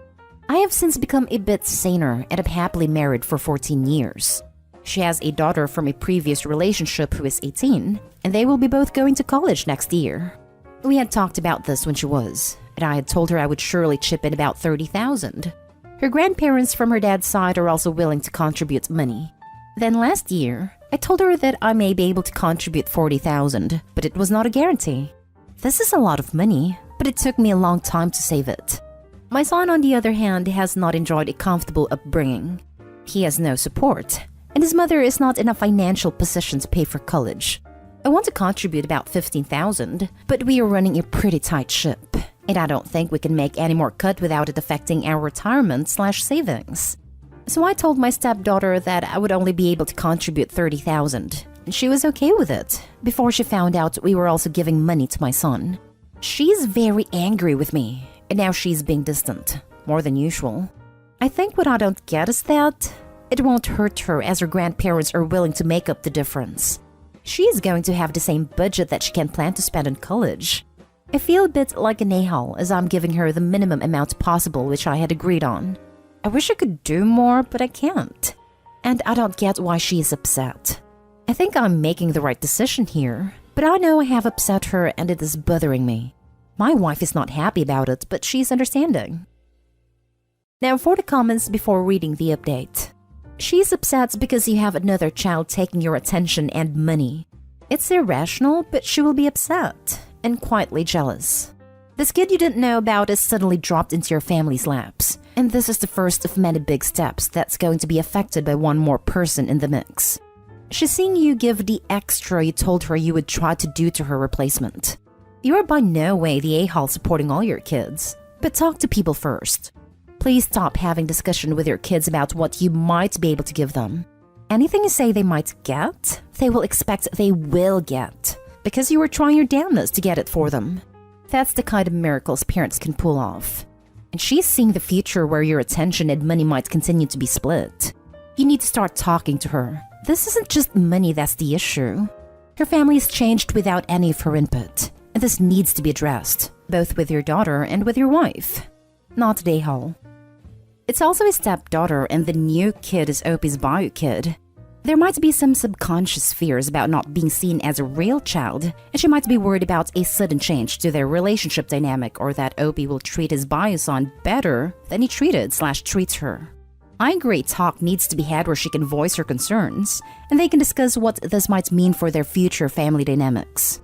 I have since become a bit saner and am happily married for 14 years. She has a daughter from a previous relationship who is 18, and they will be both going to college next year. We had talked about this when she was, and I had told her I would surely chip in about $30,000. Her grandparents from her dad's side are also willing to contribute money. Then last year, I told her that I may be able to contribute $40,000, but it was not a guarantee. This is a lot of money, but it took me a long time to save it. My son, on the other hand, has not enjoyed a comfortable upbringing. He has no support, and his mother is not in a financial position to pay for college. I want to contribute about $15,000, but we are running a pretty tight ship, and I don't think we can make any more cut without it affecting our retirement/savings. So I told my stepdaughter that I would only be able to contribute $30,000, and she was okay with it before she found out we were also giving money to my son. She's very angry with me, and now she's being distant, more than usual. I think what I don't get is that it won't hurt her as her grandparents are willing to make up the difference. She's going to have the same budget that she can plan to spend on college. I feel a bit like an a-hole as I'm giving her the minimum amount possible which I had agreed on. I wish I could do more, but I can't. And I don't get why she is upset. I think I'm making the right decision here, but I know I have upset her and it is bothering me. My wife is not happy about it, but she's understanding. Now for the comments before reading the update. She's upset because you have another child taking your attention and money. It's irrational, but she will be upset and quietly jealous. This kid you didn't know about is suddenly dropped into your family's laps, and this is the first of many big steps that's going to be affected by one more person in the mix. She's seeing you give the extra you told her you would try to do to her replacement. You are by no way the a-hole supporting all your kids, but talk to people first. Please stop having discussion with your kids about what you might be able to give them. Anything you say they might get, they will expect they will get, because you were trying your damnedest to get it for them. That's the kind of miracles parents can pull off. And she's seeing the future where your attention and money might continue to be split. You need to start talking to her. This isn't just money that's the issue. Her family has changed without any of her input, and this needs to be addressed, both with your daughter and with your wife. Not the a-hole. It's also a stepdaughter, and the new kid is Opie's bio kid. There might be some subconscious fears about not being seen as a real child, and she might be worried about a sudden change to their relationship dynamic or that Opie will treat his bio son better than he treats her. I agree talk needs to be had where she can voice her concerns, and they can discuss what this might mean for their future family dynamics.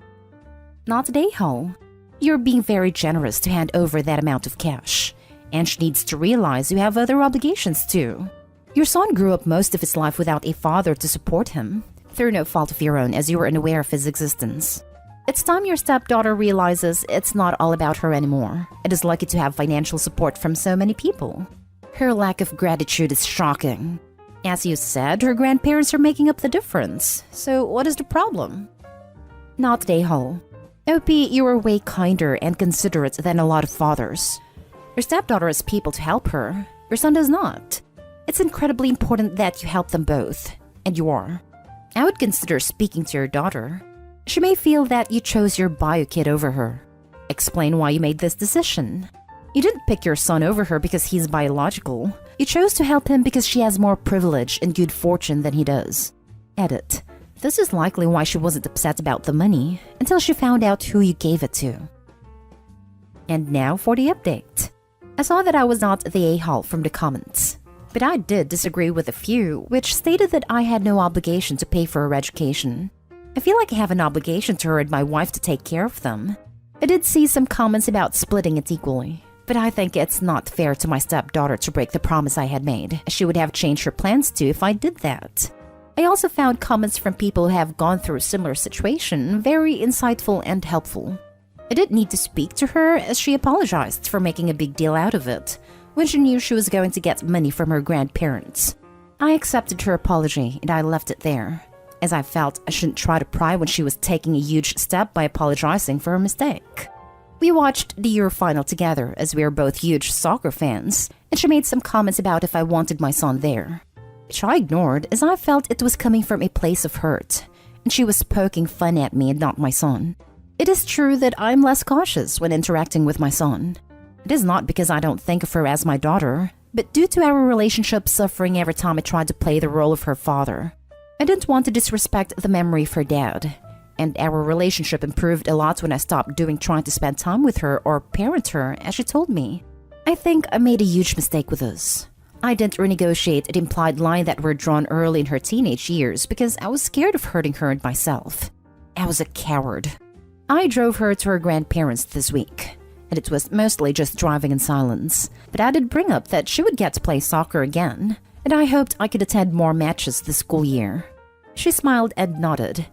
Not the a-hole. You're being very generous to hand over that amount of cash. And she needs to realize you have other obligations too. Your son grew up most of his life without a father to support him, through no fault of your own as you were unaware of his existence. It's time your stepdaughter realizes it's not all about her anymore. It is lucky to have financial support from so many people. Her lack of gratitude is shocking. As you said, her grandparents are making up the difference. So what is the problem? Not the a-hole. Opie, you are way kinder and considerate than a lot of fathers. Your stepdaughter has people to help her. Your son does not. It's incredibly important that you help them both, and you are. I would consider speaking to your daughter. She may feel that you chose your bio kid over her. Explain why you made this decision. You didn't pick your son over her because he's biological. You chose to help him because she has more privilege and good fortune than he does. Edit. This is likely why she wasn't upset about the money until she found out who you gave it to. And now for the update. I saw that I was not the a-hole from the comments, but I did disagree with a few which stated that I had no obligation to pay for her education. I feel like I have an obligation to her and my wife to take care of them. I did see some comments about splitting it equally, but I think it's not fair to my stepdaughter to break the promise I had made. She would have changed her plans too if I did that. I also found comments from people who have gone through a similar situation very insightful and helpful. I didn't need to speak to her as she apologized for making a big deal out of it when she knew she was going to get money from her grandparents. I accepted her apology and I left it there. as I felt I shouldn't try to pry when she was taking a huge step by apologizing for her mistake. We watched the Euro final together as we are both huge soccer fans, and she made some comments about if I wanted my son there, which I ignored as I felt it was coming from a place of hurt, and she was poking fun at me and not my son. It is true that I'm less cautious when interacting with my son. It is not because I don't think of her as my daughter, but due to our relationship suffering every time I tried to play the role of her father. I didn't want to disrespect the memory of her dad, and our relationship improved a lot when I stopped trying to spend time with her or parent her, as she told me. I think I made a huge mistake with this. I didn't renegotiate an implied line that were drawn early in her teenage years because I was scared of hurting her and myself. I was a coward. I drove her to her grandparents this week, and it was mostly just driving in silence, but I did bring up that she would get to play soccer again, and I hoped I could attend more matches this school year. She smiled and nodded,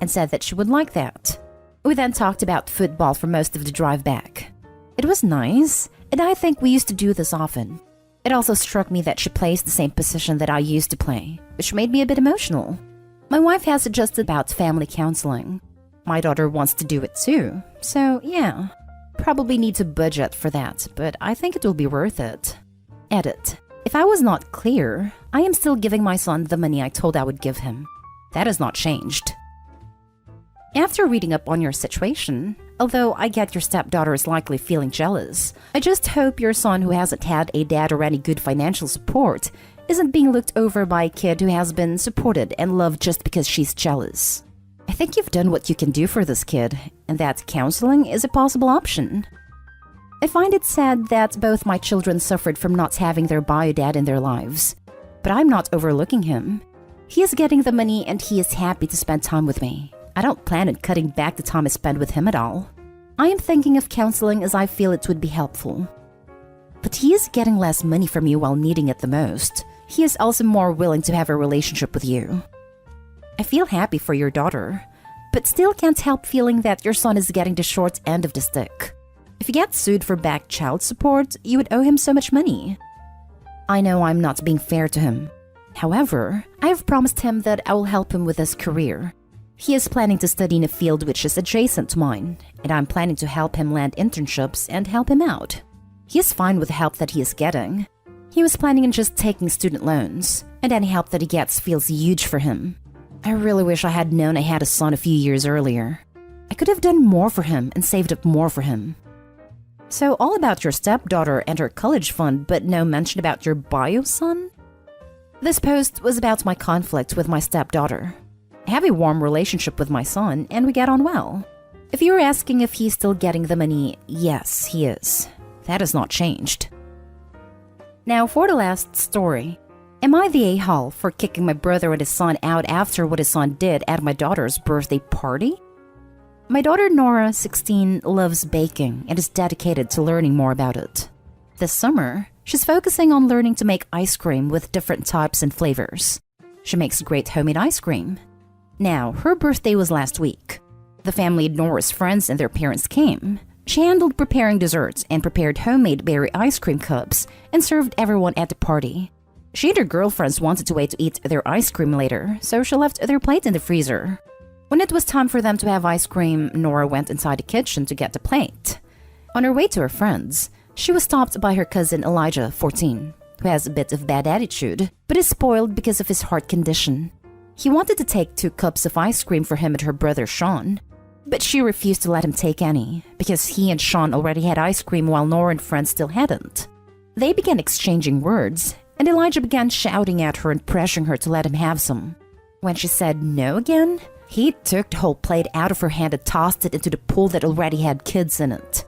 and said that she would like that. We then talked about football for most of the drive back. It was nice, and I think we used to do this often. It also struck me that she plays the same position that I used to play, which made me a bit emotional. My wife has suggested about family counseling. My daughter wants to do it too, so yeah. Probably need to budget for that, but I think it will be worth it. Edit. If I was not clear, I am still giving my son the money I told I would give him. That has not changed. After reading up on your situation, although I get your stepdaughter is likely feeling jealous, I just hope your son who hasn't had a dad or any good financial support isn't being looked over by a kid who has been supported and loved just because she's jealous. I think you've done what you can do for this kid, and that counseling is a possible option. I find it sad that both my children suffered from not having their bio dad in their lives, but I'm not overlooking him. He is getting the money and he is happy to spend time with me. I don't plan on cutting back the time I spend with him at all. I am thinking of counseling as I feel it would be helpful. But he is getting less money from you while needing it the most. He is also more willing to have a relationship with you. I feel happy for your daughter, but still can't help feeling that your son is getting the short end of the stick. If he gets sued for back child support, you would owe him so much money. I know I'm not being fair to him. However, I have promised him that I will help him with his career. He is planning to study in a field which is adjacent to mine, and I'm planning to help him land internships and help him out. He is fine with the help that he is getting. He was planning on just taking student loans, and any help that he gets feels huge for him. I really wish I had known I had a son a few years earlier. I could have done more for him and saved up more for him. So all about your stepdaughter and her college fund, but no mention about your bio son? This post was about my conflict with my stepdaughter. I have a warm relationship with my son, and we get on well. If you're asking if he's still getting the money, yes, he is. That has not changed. Now for the last story. Am I the a-hole for kicking my brother and his son out after what his son did at my daughter's birthday party? My daughter Nora, 16, loves baking and is dedicated to learning more about it. This summer, she's focusing on learning to make ice cream with different types and flavors. She makes great homemade ice cream. Now, her birthday was last week. The family of Nora's friends and their parents came. She handled preparing desserts and prepared homemade berry ice cream cups and served everyone at the party. She and her girlfriends wanted to wait to eat their ice cream later, so she left their plate in the freezer. When it was time for them to have ice cream, Nora went inside the kitchen to get the plate. On her way to her friends, she was stopped by her cousin Elijah, 14, who has a bit of bad attitude, but is spoiled because of his heart condition. He wanted to take 2 cups of ice cream for him and her brother Sean, but she refused to let him take any, because he and Sean already had ice cream while Nora and friends still hadn't. They began exchanging words, and Elijah began shouting at her and pressuring her to let him have some. When she said no again, he took the whole plate out of her hand and tossed it into the pool that already had kids in it.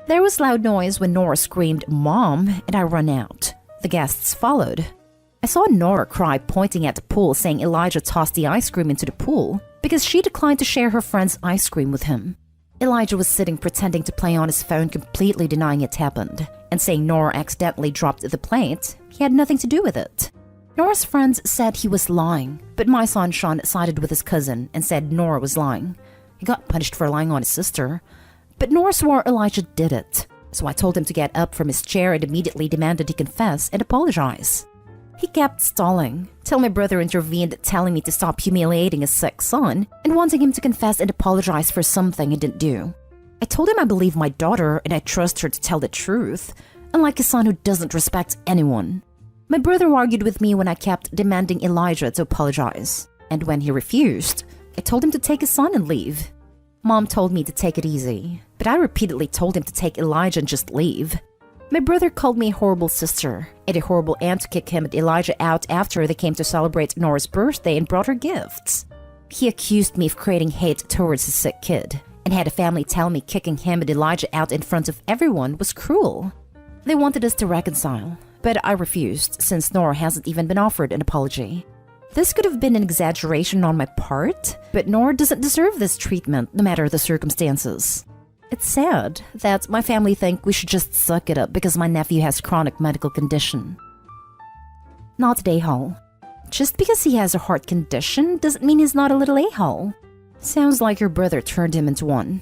There was loud noise when Nora screamed, "Mom," and I ran out. The guests followed. I saw Nora cry, pointing at the pool, saying Elijah tossed the ice cream into the pool because she declined to share her friend's ice cream with him. Elijah was sitting pretending to play on his phone, completely denying it happened, and saying Nora accidentally dropped the plate. He had nothing to do with it. Nora's friends said he was lying, but my son Sean sided with his cousin and said Nora was lying. He got punished for lying on his sister, but Nora swore Elijah did it. So I told him to get up from his chair and immediately demanded he confess and apologize. He kept stalling, till my brother intervened, telling me to stop humiliating his sick son and wanting him to confess and apologize for something he didn't do. I told him I believe my daughter and I trust her to tell the truth, unlike a son who doesn't respect anyone. My brother argued with me when I kept demanding Elijah to apologize, and when he refused, I told him to take his son and leave. Mom told me to take it easy, but I repeatedly told him to take Elijah and just leave. My brother called me a horrible sister and a horrible aunt to kick him and Elijah out after they came to celebrate Nora's birthday and brought her gifts. He accused me of creating hate towards his sick kid and had a family tell me kicking him and Elijah out in front of everyone was cruel. They wanted us to reconcile, but I refused since Nora hasn't even been offered an apology. This could have been an exaggeration on my part, but Nora doesn't deserve this treatment no matter the circumstances. It's sad that my family think we should just suck it up because my nephew has chronic medical condition. Not an a-hole. Just because he has a heart condition doesn't mean he's not a little a-hole. Sounds like your brother turned him into one.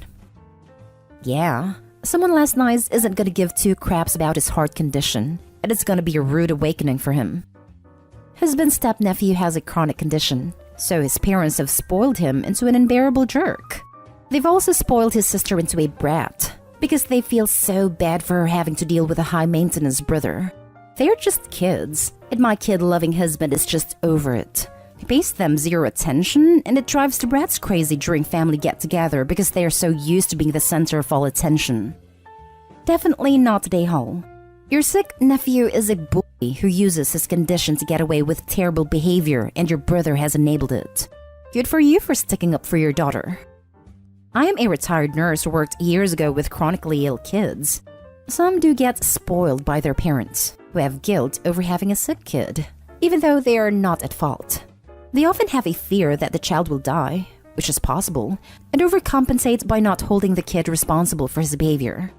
Yeah, someone less nice isn't gonna give two craps about his heart condition, and it's gonna be a rude awakening for him. Husband's step-nephew has a chronic condition, so his parents have spoiled him into an unbearable jerk. They've also spoiled his sister into a brat, because they feel so bad for her having to deal with a high-maintenance brother. They're just kids, and my kid-loving husband is just over it. He pays them zero attention, and it drives the brats crazy during family get-together because they are so used to being the center of all attention. Definitely not a a-hole. Your sick nephew is a bully who uses his condition to get away with terrible behavior, and your brother has enabled it. Good for you for sticking up for your daughter. I am a retired nurse who worked years ago with chronically ill kids. Some do get spoiled by their parents, who have guilt over having a sick kid, even though they are not at fault. They often have a fear that the child will die, which is possible, and overcompensate by not holding the kid responsible for his behavior.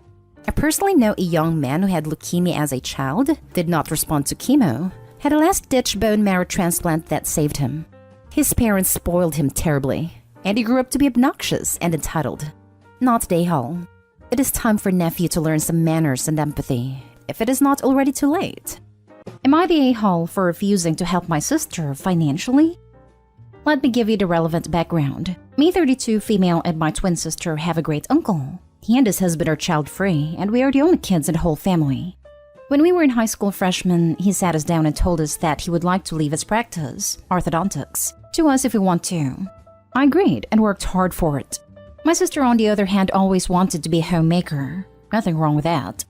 I personally know a young man who had leukemia as a child, did not respond to chemo, had a last-ditch bone marrow transplant that saved him. His parents spoiled him terribly, and he grew up to be obnoxious and entitled. Not a a-hole. It is time for nephew to learn some manners and empathy, if it is not already too late. Am I the a-hole for refusing to help my sister financially? Let me give you the relevant background. Me, 32, female, and my twin sister have a great uncle. He and his husband are child-free, and we are the only kids in the whole family. When we were in high school freshmen, he sat us down and told us that he would like to leave his practice, orthodontics, to us if we want to. I agreed and worked hard for it. My sister, on the other hand, always wanted to be a homemaker. Nothing wrong with that.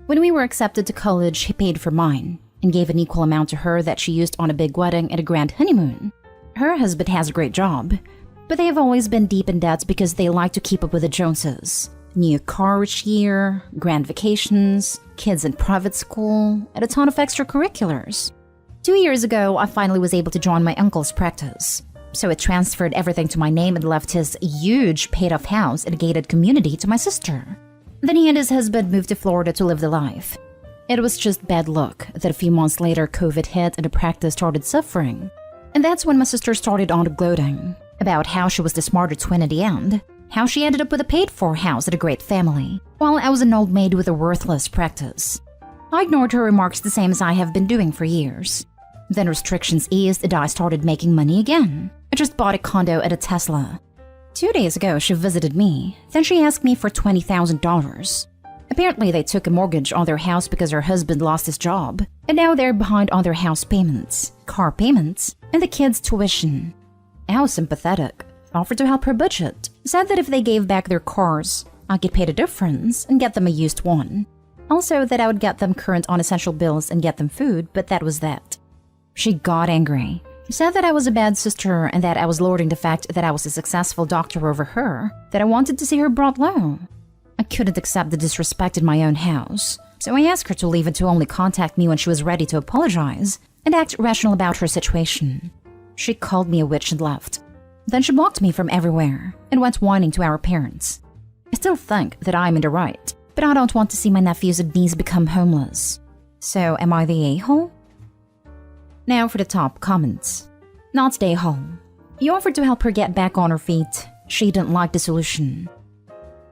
When we were accepted to college, he paid for mine and gave an equal amount to her that she used on a big wedding and a grand honeymoon. Her husband has a great job, but they have always been deep in debt because they like to keep up with the Joneses. New car each year, grand vacations, kids in private school, and a ton of extracurriculars. 2 years ago, I finally was able to join my uncle's practice. So it transferred everything to my name and left his huge paid-off house in a gated community to my sister. Then he and his husband moved to Florida to live the life. It was just bad luck that a few months later COVID hit and the practice started suffering. And that's when my sister started on gloating about how she was the smarter twin in the end, how she ended up with a paid-for house and a great family, while I was an old maid with a worthless practice. I ignored her remarks the same as I have been doing for years. Then restrictions eased and I started making money again. I just bought a condo and a Tesla. 2 days ago, she visited me. Then she asked me for $20,000. Apparently, they took a mortgage on their house because her husband lost his job, and now they're behind on their house payments, car payments, and the kids' tuition. I was sympathetic, offered to help her budget, said that if they gave back their cars, I could pay the difference and get them a used one. Also, that I would get them current on essential bills and get them food, but that was that. She got angry. Said that I was a bad sister and that I was lording the fact that I was a successful doctor over her, that I wanted to see her brought low. I couldn't accept the disrespect in my own house, so I asked her to leave and to only contact me when she was ready to apologize and act rational about her situation. She called me a witch and left. Then she blocked me from everywhere and went whining to our parents. I still think that I'm in the right, but I don't want to see my nephews and niece become homeless. So am I the a-hole? Now for the top comments. Not the a-hole. You offered to help her get back on her feet. She didn't like the solution.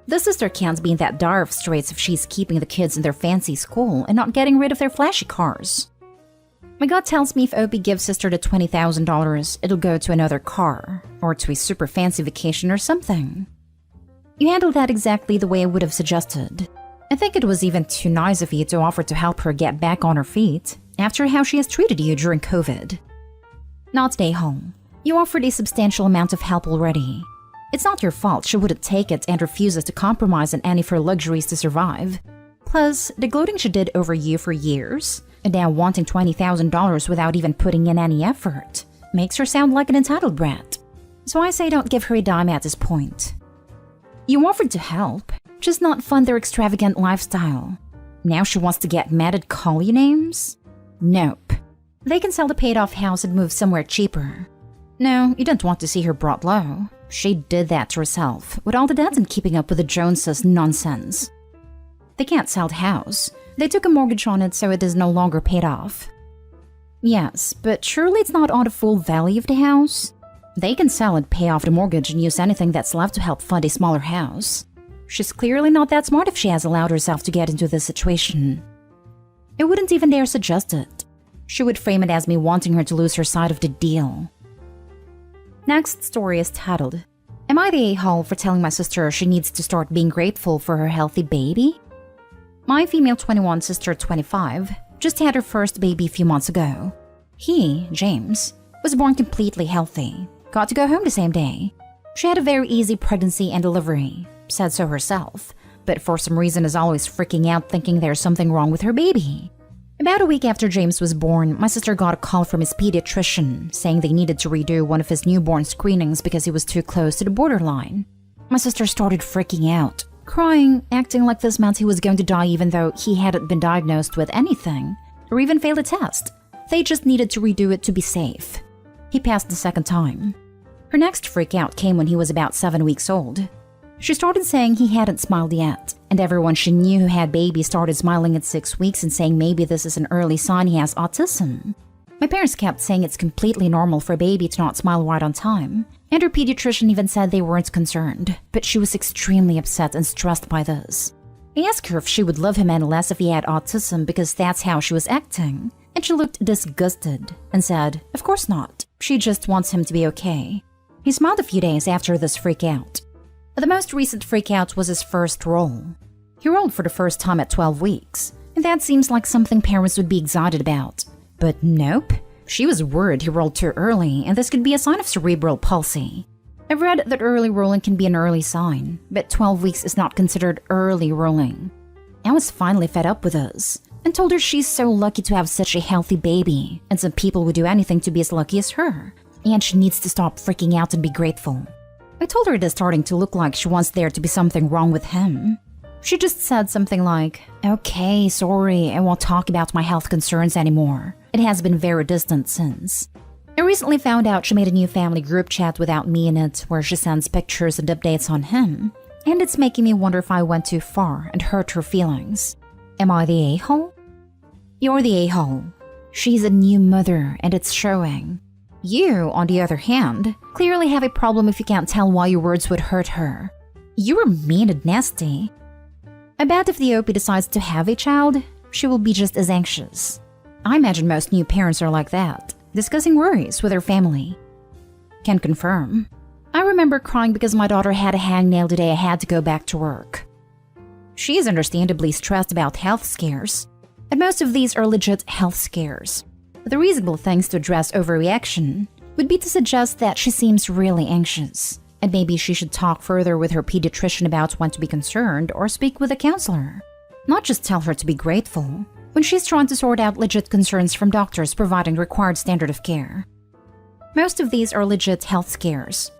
The sister can't be in that dire of straits if she's keeping the kids in their fancy school and not getting rid of their flashy cars. My gut tells me if Opie gives sister the $20,000, it'll go to another car, or to a super fancy vacation or something. You handled that exactly the way I would have suggested. I think it was even too nice of you to offer to help her get back on her feet after how she has treated you during COVID. Not stay home. You offered a substantial amount of help already. It's not your fault she wouldn't take it and refuses to compromise on any of her luxuries to survive. Plus, the gloating she did over you for years, and now wanting $20,000 without even putting in any effort, makes her sound like an entitled brat. So I say don't give her a dime at this point. You offered to help, just not fund their extravagant lifestyle. Now she wants to get mad at call you names? Nope. They can sell the paid-off house and move somewhere cheaper. No, you don't want to see her brought low. She did that to herself, with all the debts and keeping up with the Joneses nonsense. They can't sell the house. They took a mortgage on it so it is no longer paid off. Yes, but surely it's not on the full value of the house. They can sell and pay off the mortgage and use anything that's left to help fund a smaller house. She's clearly not that smart if she has allowed herself to get into this situation. I wouldn't even dare suggest it. She would frame it as me wanting her to lose her side of the deal. Next story is titled, Am I the a-hole for telling my sister she needs to start being grateful for her healthy baby? My female 21 sister 25 just had her first baby a few months ago. He, James, was born completely healthy, got to go home the same day. She had a very easy pregnancy and delivery, said so herself, but for some reason is always freaking out thinking there's something wrong with her baby. About a week after James was born, my sister got a call from his pediatrician saying they needed to redo one of his newborn screenings because he was too close to the borderline. My sister started freaking out, crying, acting like this meant he was going to die even though he hadn't been diagnosed with anything, or even failed a test. They just needed to redo it to be safe. He passed the second time. Her next freak out came when he was about 7 weeks old. She started saying he hadn't smiled yet, and everyone she knew who had babies started smiling at 6 weeks and saying maybe this is an early sign he has autism. My parents kept saying it's completely normal for a baby to not smile right on time, and her pediatrician even said they weren't concerned, but she was extremely upset and stressed by this. I asked her if she would love him any less if he had autism because that's how she was acting, and she looked disgusted and said, of course not, she just wants him to be okay. He smiled a few days after this freak out. The most recent freakout was his first roll. He rolled for the first time at 12 weeks, and that seems like something parents would be excited about. But nope, she was worried he rolled too early, and this could be a sign of cerebral palsy. I've read that early rolling can be an early sign, but 12 weeks is not considered early rolling. I was finally fed up with this, and told her she's so lucky to have such a healthy baby, and some people would do anything to be as lucky as her, and she needs to stop freaking out and be grateful. I told her it is starting to look like she wants there to be something wrong with him. She just said something like, okay, sorry, I won't talk about my health concerns anymore. It has been very distant since. I recently found out she made a new family group chat without me in it where she sends pictures and updates on him, and it's making me wonder if I went too far and hurt her feelings. Am I the a-hole? You're the a-hole. She's a new mother and it's showing. You, on the other hand, clearly have a problem if you can't tell why your words would hurt her. You were mean and nasty. I bet if the OP decides to have a child, she will be just as anxious. I imagine most new parents are like that, discussing worries with their family. Can confirm. I remember crying because my daughter had a hangnail the day I had to go back to work. She is understandably stressed about health scares, and most of these are legit health scares. The reasonable things to address overreaction would be to suggest that she seems really anxious, and maybe she should talk further with her pediatrician about when to be concerned or speak with a counselor. Not just tell her to be grateful when she's trying to sort out legit concerns from doctors providing the required standard of care. Most of these are legit health scares.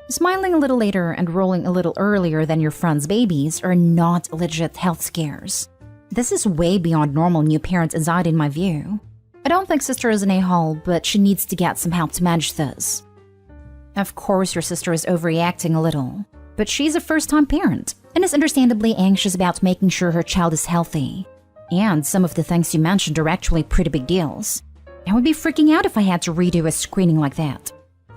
Smiling a little later and rolling a little earlier than your friend's babies are not legit health scares. This is way beyond normal new parent anxiety in my view. I don't think sister is an a-hole, but she needs to get some help to manage this. Of course your sister is overreacting a little, but she's a first-time parent and is understandably anxious about making sure her child is healthy. And some of the things you mentioned are actually pretty big deals. I would be freaking out if I had to redo a screening like that.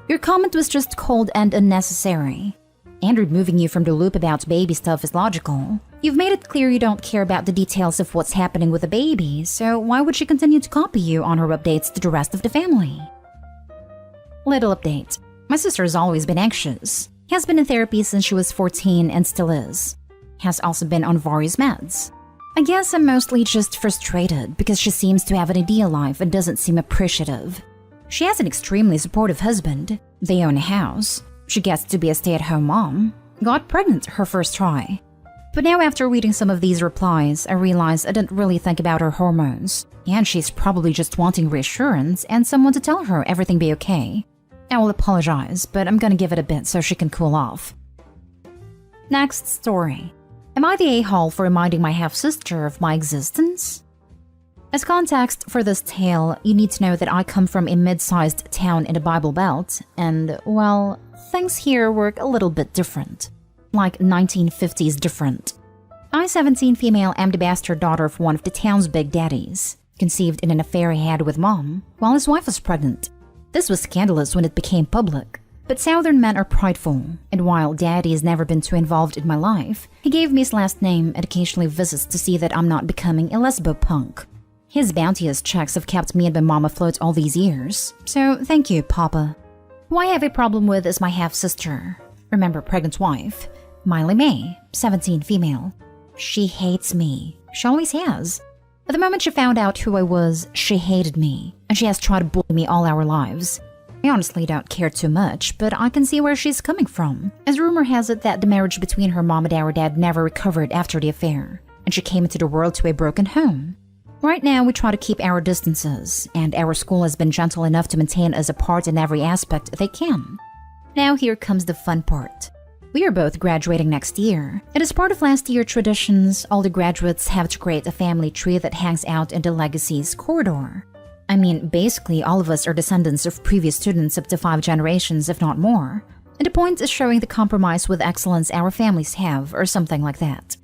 Your comment was just cold and unnecessary. And removing you from the loop about baby stuff is logical. You've made it clear you don't care about the details of what's happening with the baby, so why would she continue to copy you on her updates to the rest of the family? Little update. My sister has always been anxious. Has been in therapy since she was 14 and still is. Has also been on various meds. I guess I'm mostly just frustrated because she seems to have an ideal life and doesn't seem appreciative. She has an extremely supportive husband. They own a house. She gets to be a stay-at-home mom. Got pregnant her first try. But now after reading some of these replies, I realize I didn't really think about her hormones. And she's probably just wanting reassurance and someone to tell her everything be okay. I will apologize, but I'm gonna give it a bit so she can cool off. Next story. Am I the a-hole for reminding my half-sister of my existence? As context for this tale, you need to know that I come from a mid-sized town in the Bible Belt, and, well, things here work a little bit different. Like 1950s different. I, 17 female, am the bastard daughter of one of the town's big daddies, conceived in an affair he had with mom, while his wife was pregnant. This was scandalous when it became public. But Southern men are prideful, and while Daddy has never been too involved in my life, he gave me his last name and occasionally visits to see that I'm not becoming a lesbo-punk. His bounteous checks have kept me and my mom afloat all these years, so thank you, Papa. Who I have a problem with is my half-sister, remember pregnant wife, Miley May, 17 female. She hates me. She always has. At the moment she found out who I was, she hated me, and she has tried to bully me all our lives. I honestly don't care too much, but I can see where she's coming from, as rumor has it that the marriage between her mom and our dad never recovered after the affair, and she came into the world to a broken home. Right now, we try to keep our distances, and our school has been gentle enough to maintain us apart in every aspect they can. Now here comes the fun part. We are both graduating next year, and as part of last year's traditions, all the graduates have to create a family tree that hangs out in the legacy's corridor. I mean, basically all of us are descendants of previous students up to 5 generations, if not more. And the point is showing the compromise with excellence our families have, or something like that.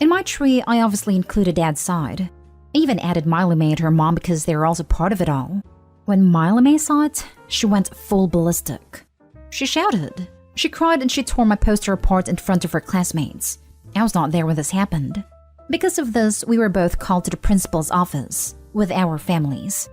In my tree, I obviously included Dad's side. I even added Miley May and her mom because they were also part of it all. When Miley May saw it, she went full ballistic. She shouted. She cried and she tore my poster apart in front of her classmates. I was not there when this happened. Because of this, we were both called to the principal's office, with our families.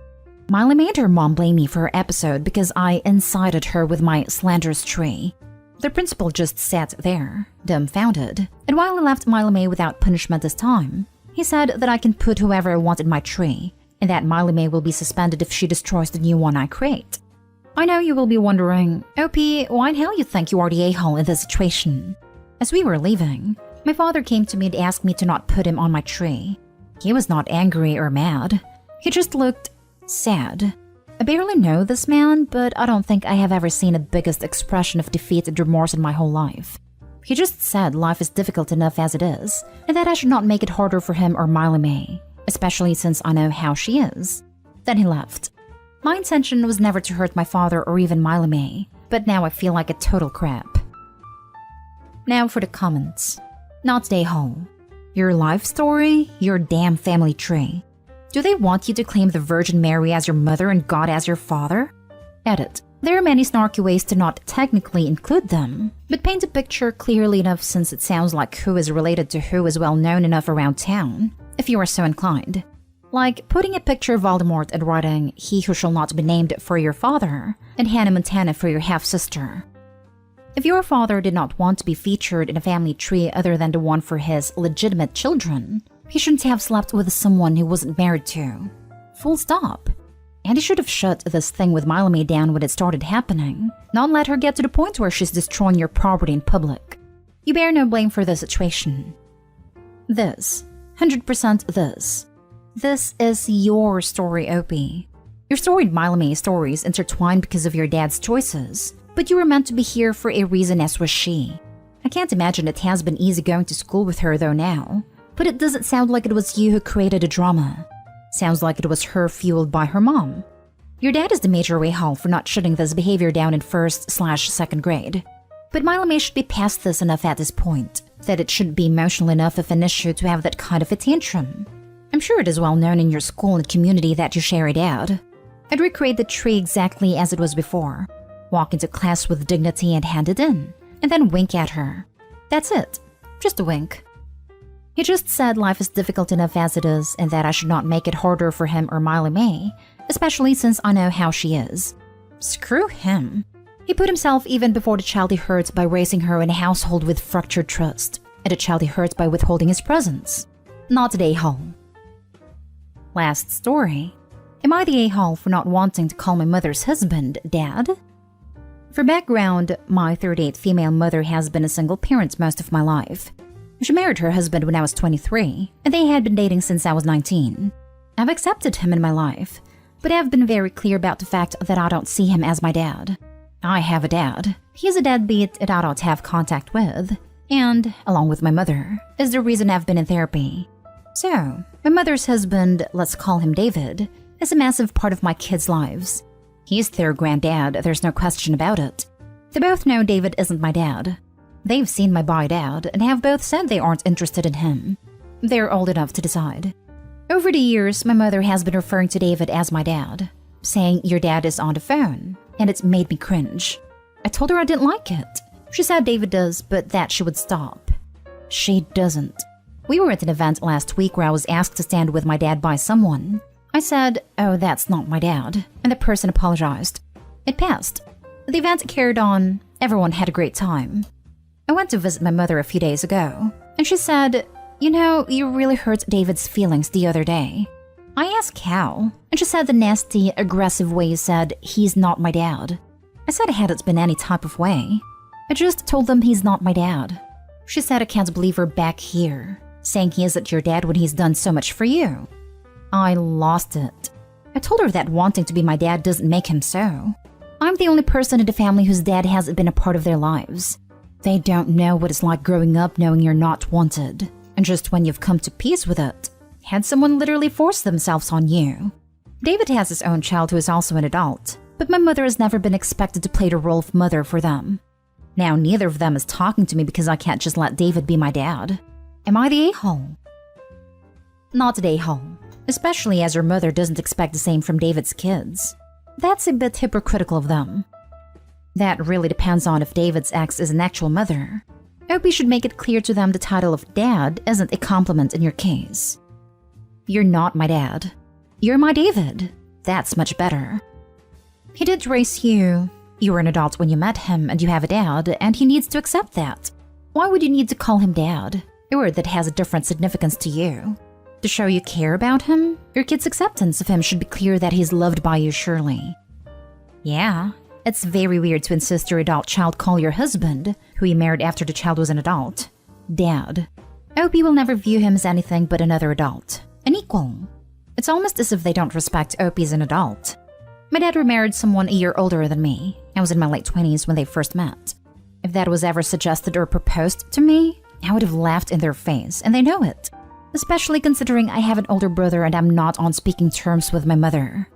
Miley made her mom blame me for her episode because I incited her with my slanderous tree. The principal just sat there, dumbfounded, and while he left Miley May without punishment this time, he said that I can put whoever I want in my tree, and that Miley May will be suspended if she destroys the new one I create. I know you will be wondering, OP, why the hell you think you are the a-hole in this situation? As we were leaving, my father came to me and asked me to not put him on my tree. He was not angry or mad. He just looked sad. I barely know this man, but I don't think I have ever seen the biggest expression of defeat and remorse in my whole life. He just said life is difficult enough as it is, and that I should not make it harder for him or Miley May, especially since I know how she is. Then he left. My intention was never to hurt my father or even Miley May, but now I feel like a total crap. Now for the comments. Not the a-hole. Your life story, your damn family tree. Do they want you to claim the Virgin Mary as your mother and God as your father? Edit. There are many snarky ways to not technically include them, but paint a picture clearly enough since it sounds like who is related to who is well known enough around town, if you are so inclined. Like putting a picture of Voldemort and writing, "He who shall not be named for your father," and Hannah Montana for your half-sister. If your father did not want to be featured in a family tree other than the one for his legitimate children, he shouldn't have slept with someone he wasn't married to. Full stop. And he should have shut this thing with Miley May down when it started happening, not let her get to the point where she's destroying your property in public. You bear no blame for the situation. This. 100% this. This is your story, OP. Your story and Miley May's stories intertwined because of your dad's choices, but you were meant to be here for a reason, as was she. I can't imagine it has been easy going to school with her though now. But it doesn't sound like it was you who created the drama. Sounds like it was her fueled by her mom. Your dad is the major a-hole for not shutting this behavior down in 1st/2nd grade. But Miley May should be past this enough at this point, that it shouldn't be emotional enough of an issue to have that kind of a tantrum. I'm sure it is well known in your school and community that you share a dad. I'd recreate the tree exactly as it was before. Walk into class with dignity and hand it in. and then wink at her. That's it. Just a wink. He just said life is difficult enough as it is and that I should not make it harder for him or Miley May, especially since I know how she is. Screw him. He put himself even before the child he hurts by raising her in a household with fractured trust, and the child he hurts by withholding his presence. Not the a-hole. Last story. Am I the a-hole for not wanting to call my mother's husband Dad? For background, my 38th female mother has been a single parent most of my life. She married her husband when I was 23, and they had been dating since I was 19. I've accepted him in my life, but I've been very clear about the fact that I don't see him as my dad. I have a dad. He's a deadbeat that I don't have contact with, and, along with my mother, is the reason I've been in therapy. So, my mother's husband, let's call him David, is a massive part of my kids' lives. He's their granddad, there's no question about it. They both know David isn't my dad. They've seen my boy dad and have both said they aren't interested in him. They're old enough to decide. Over the years, my mother has been referring to David as my dad, saying your dad is on the phone, and it's made me cringe. I told her I didn't like it. She said David does, but that she would stop. She doesn't. We were at an event last week where I was asked to stand with my dad by someone. I said, oh, that's not my dad, and the person apologized. It passed. The event carried on. Everyone had a great time. I went to visit my mother a few days ago, and she said, you know, you really hurt David's feelings the other day. I asked how, and she said the nasty, aggressive way you said, he's not my dad. I said it hadn't been any type of way. I just told them he's not my dad. She said I can't believe her back here, saying he isn't your dad when he's done so much for you. I lost it. I told her that wanting to be my dad doesn't make him so. I'm the only person in the family whose dad hasn't been a part of their lives. They don't know what it's like growing up knowing you're not wanted, and just when you've come to peace with it, had someone literally force themselves on you. David has his own child who is also an adult, but my mother has never been expected to play the role of mother for them. Now neither of them is talking to me because I can't just let David be my dad. Am I the a-hole? Not the a-hole, especially as your mother doesn't expect the same from David's kids. That's a bit hypocritical of them. That really depends on if David's ex is an actual mother. I hope you should make it clear to them the title of dad isn't a compliment in your case. You're not my dad. You're my David. That's much better. He did raise you. You were an adult when you met him and you have a dad, and he needs to accept that. Why would you need to call him dad? A word that has a different significance to you. To show you care about him, your kid's acceptance of him should be clear that he's loved by you surely. Yeah, it's very weird to insist your adult child call your husband, who you married after the child was an adult, dad. I hope you will never view him as anything but another adult, an equal. It's almost as if they don't respect Opie as an adult. My dad remarried someone a year older than me. I was in my late 20s when they first met. If that was ever suggested or proposed to me, I would have laughed in their face, and they know it. Especially considering I have an older brother and I'm not on speaking terms with my mother.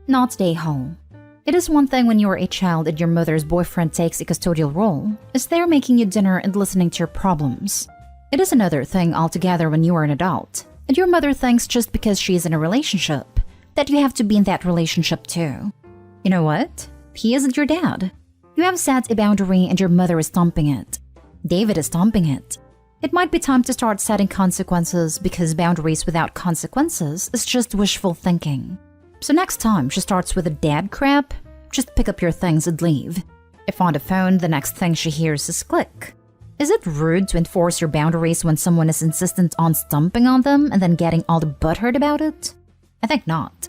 Not stay home. It is one thing when you are a child and your mother's boyfriend takes a custodial role, is there making you dinner and listening to your problems. It is another thing altogether when you are an adult, and your mother thinks just because she is in a relationship, that you have to be in that relationship too. You know what? He isn't your dad. You have set a boundary and your mother is stomping it. David is stomping it. It might be time to start setting consequences because boundaries without consequences is just wishful thinking. So next time she starts with a dad crap, just pick up your things and leave. If on the phone, the next thing she hears is click. Is it rude to enforce your boundaries when someone is insistent on stomping on them and then getting all the butthurt about it? I think not.